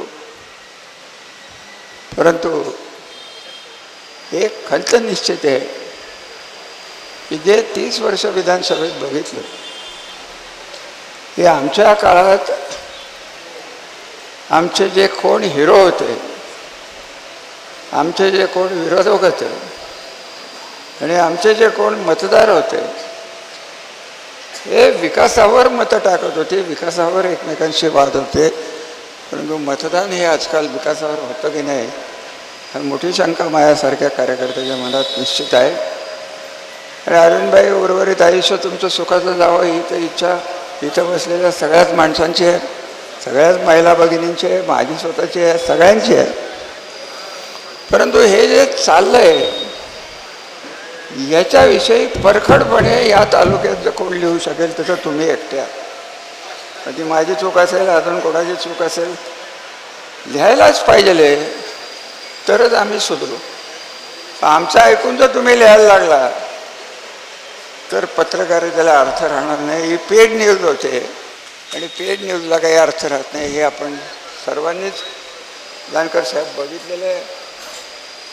परंतु एक खंत निश्चित आहे की जे 30 वर्ष विधानसभेत बघितलं, हे आमच्या काळात आमचे जे कोण हिरो होते, आमचे जे कोण विरोधक होते आणि आमचे जे कोण मतदार होते, हे विकासावर मतं टाकत होते, विकासावर एकमेकांशी वाद होते. परंतु मतदान हे आजकाल विकासावर होतं की नाही, हा मोठी शंका माझ्यासारख्या कार्यकर्त्याच्या मनात निश्चित आहे. आणि अरुणभाई, उर्वरित आयुष्य तुमचं सुखाचं जावं ही तर इच्छा इथं बसलेल्या सगळ्याच माणसांची आहे, सगळ्याच महिला भगिनींची आहे, माझी स्वतःची आहे, सगळ्यांची आहे. परंतु हे जे चाललंय याच्याविषयी परखडपणे या तालुक्यात जर कोण लिहू शकेल तसं तुम्ही एकट्या. ती माझी चूक असेल, अजून कोणाची चूक असेल, लिहायलाच पाहिजे, तरच आम्ही सुधरू. आमचं ऐकून जर तुम्ही लिहायला लागला तर पत्रकारितेला अर्थ राहणार नाही. ही पेड न्यूज होते आणि पेड न्यूजला काही अर्थ राहत नाही, हे आपण सर्वांनीच जानकर साहेब बघितलेले आहे.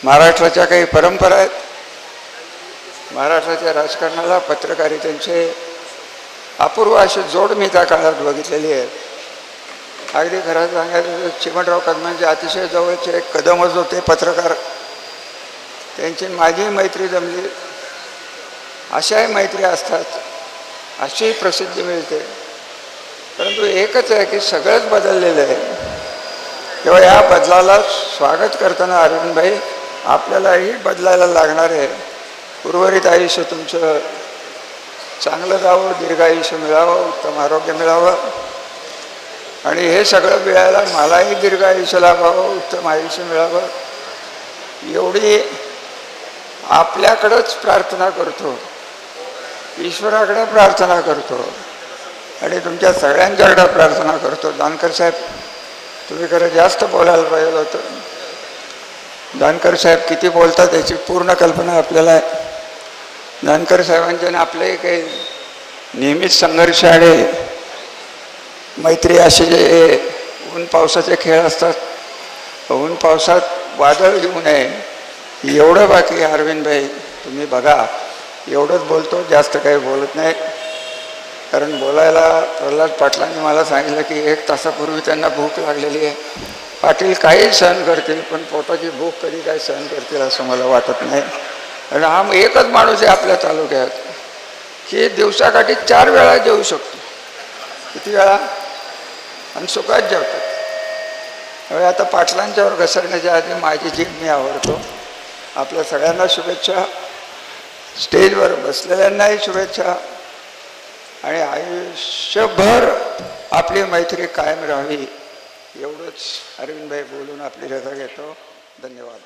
महाराष्ट्राच्या काही परंपरा आहेत. महाराष्ट्राच्या राजकारणाला पत्रकारितेचे अपूर्व अशी जोड मी त्या काळात बघितलेली आहे. अगदी खरं सांगायचं तर चिमणराव कदमांचे अतिशय जवळचे एक कदमच होते पत्रकार, त्यांची माझी मैत्री जमली. अशाही मैत्री असतात, अशीही प्रसिद्धी मिळते. परंतु एकच आहे की सगळंच बदललेलं आहे. तेव्हा या बदलाला स्वागत करताना अरविंदभाई, आपल्यालाही बदलायला लागणार आहे. उर्वरित आयुष्य तुमचं चांगलं जावं, दीर्घ आयुष्य मिळावं, उत्तम आरोग्य मिळावं आणि हे सगळं मिळायला मलाही दीर्घ आयुष्य लाभावं, उत्तम आयुष्य मिळावं, एवढी आपल्याकडंच प्रार्थना करतो, ईश्वराकडे प्रार्थना करतो आणि तुमच्या सगळ्यांच्याकडे प्रार्थना करतो. जानकर साहेब, तुम्ही खरं जास्त बोलायला पाहिजे होतं. जानकर साहेब किती बोलतात याची पूर्ण कल्पना आपल्याला आहे. जानकर साहेबांचे आपलेही काही नेहमीच संघर्ष आणि मैत्री असे जे ऊन पावसाचे खेळ असतात, ऊन पावसात वादळ येऊ नये एवढं बाकी. अरविंदभाई तुम्ही बघा, एवढंच बोलतो, जास्त काही बोलत नाही. कारण बोलायला प्रल्हाद पाटलांनी मला सांगितलं की 1 तासापूर्वी त्यांना भूक लागलेली आहे. पाटील काही सहन करतील, पण पोटाची भूक कधी काय सहन करतील असं मला वाटत नाही. कारण हा एकच माणूस आहे आपल्या तालुक्यात की दिवसाकाठी 4 वेळा जेवू शकतो. किती वेळा? आणि सुखात जेवतात. त्यामुळे आता पाटलांच्यावर घसरण्याच्या आधी माझी जीभ मी आवडतो. आपल्या सगळ्यांना शुभेच्छा, स्टेजवर बसलेल्यांनाही शुभेच्छा, आणि आयुष्यभर आपली मैत्री कायम राहावी एवढंच अरविंदभाई बोलून आपली रजा घेतो. धन्यवाद.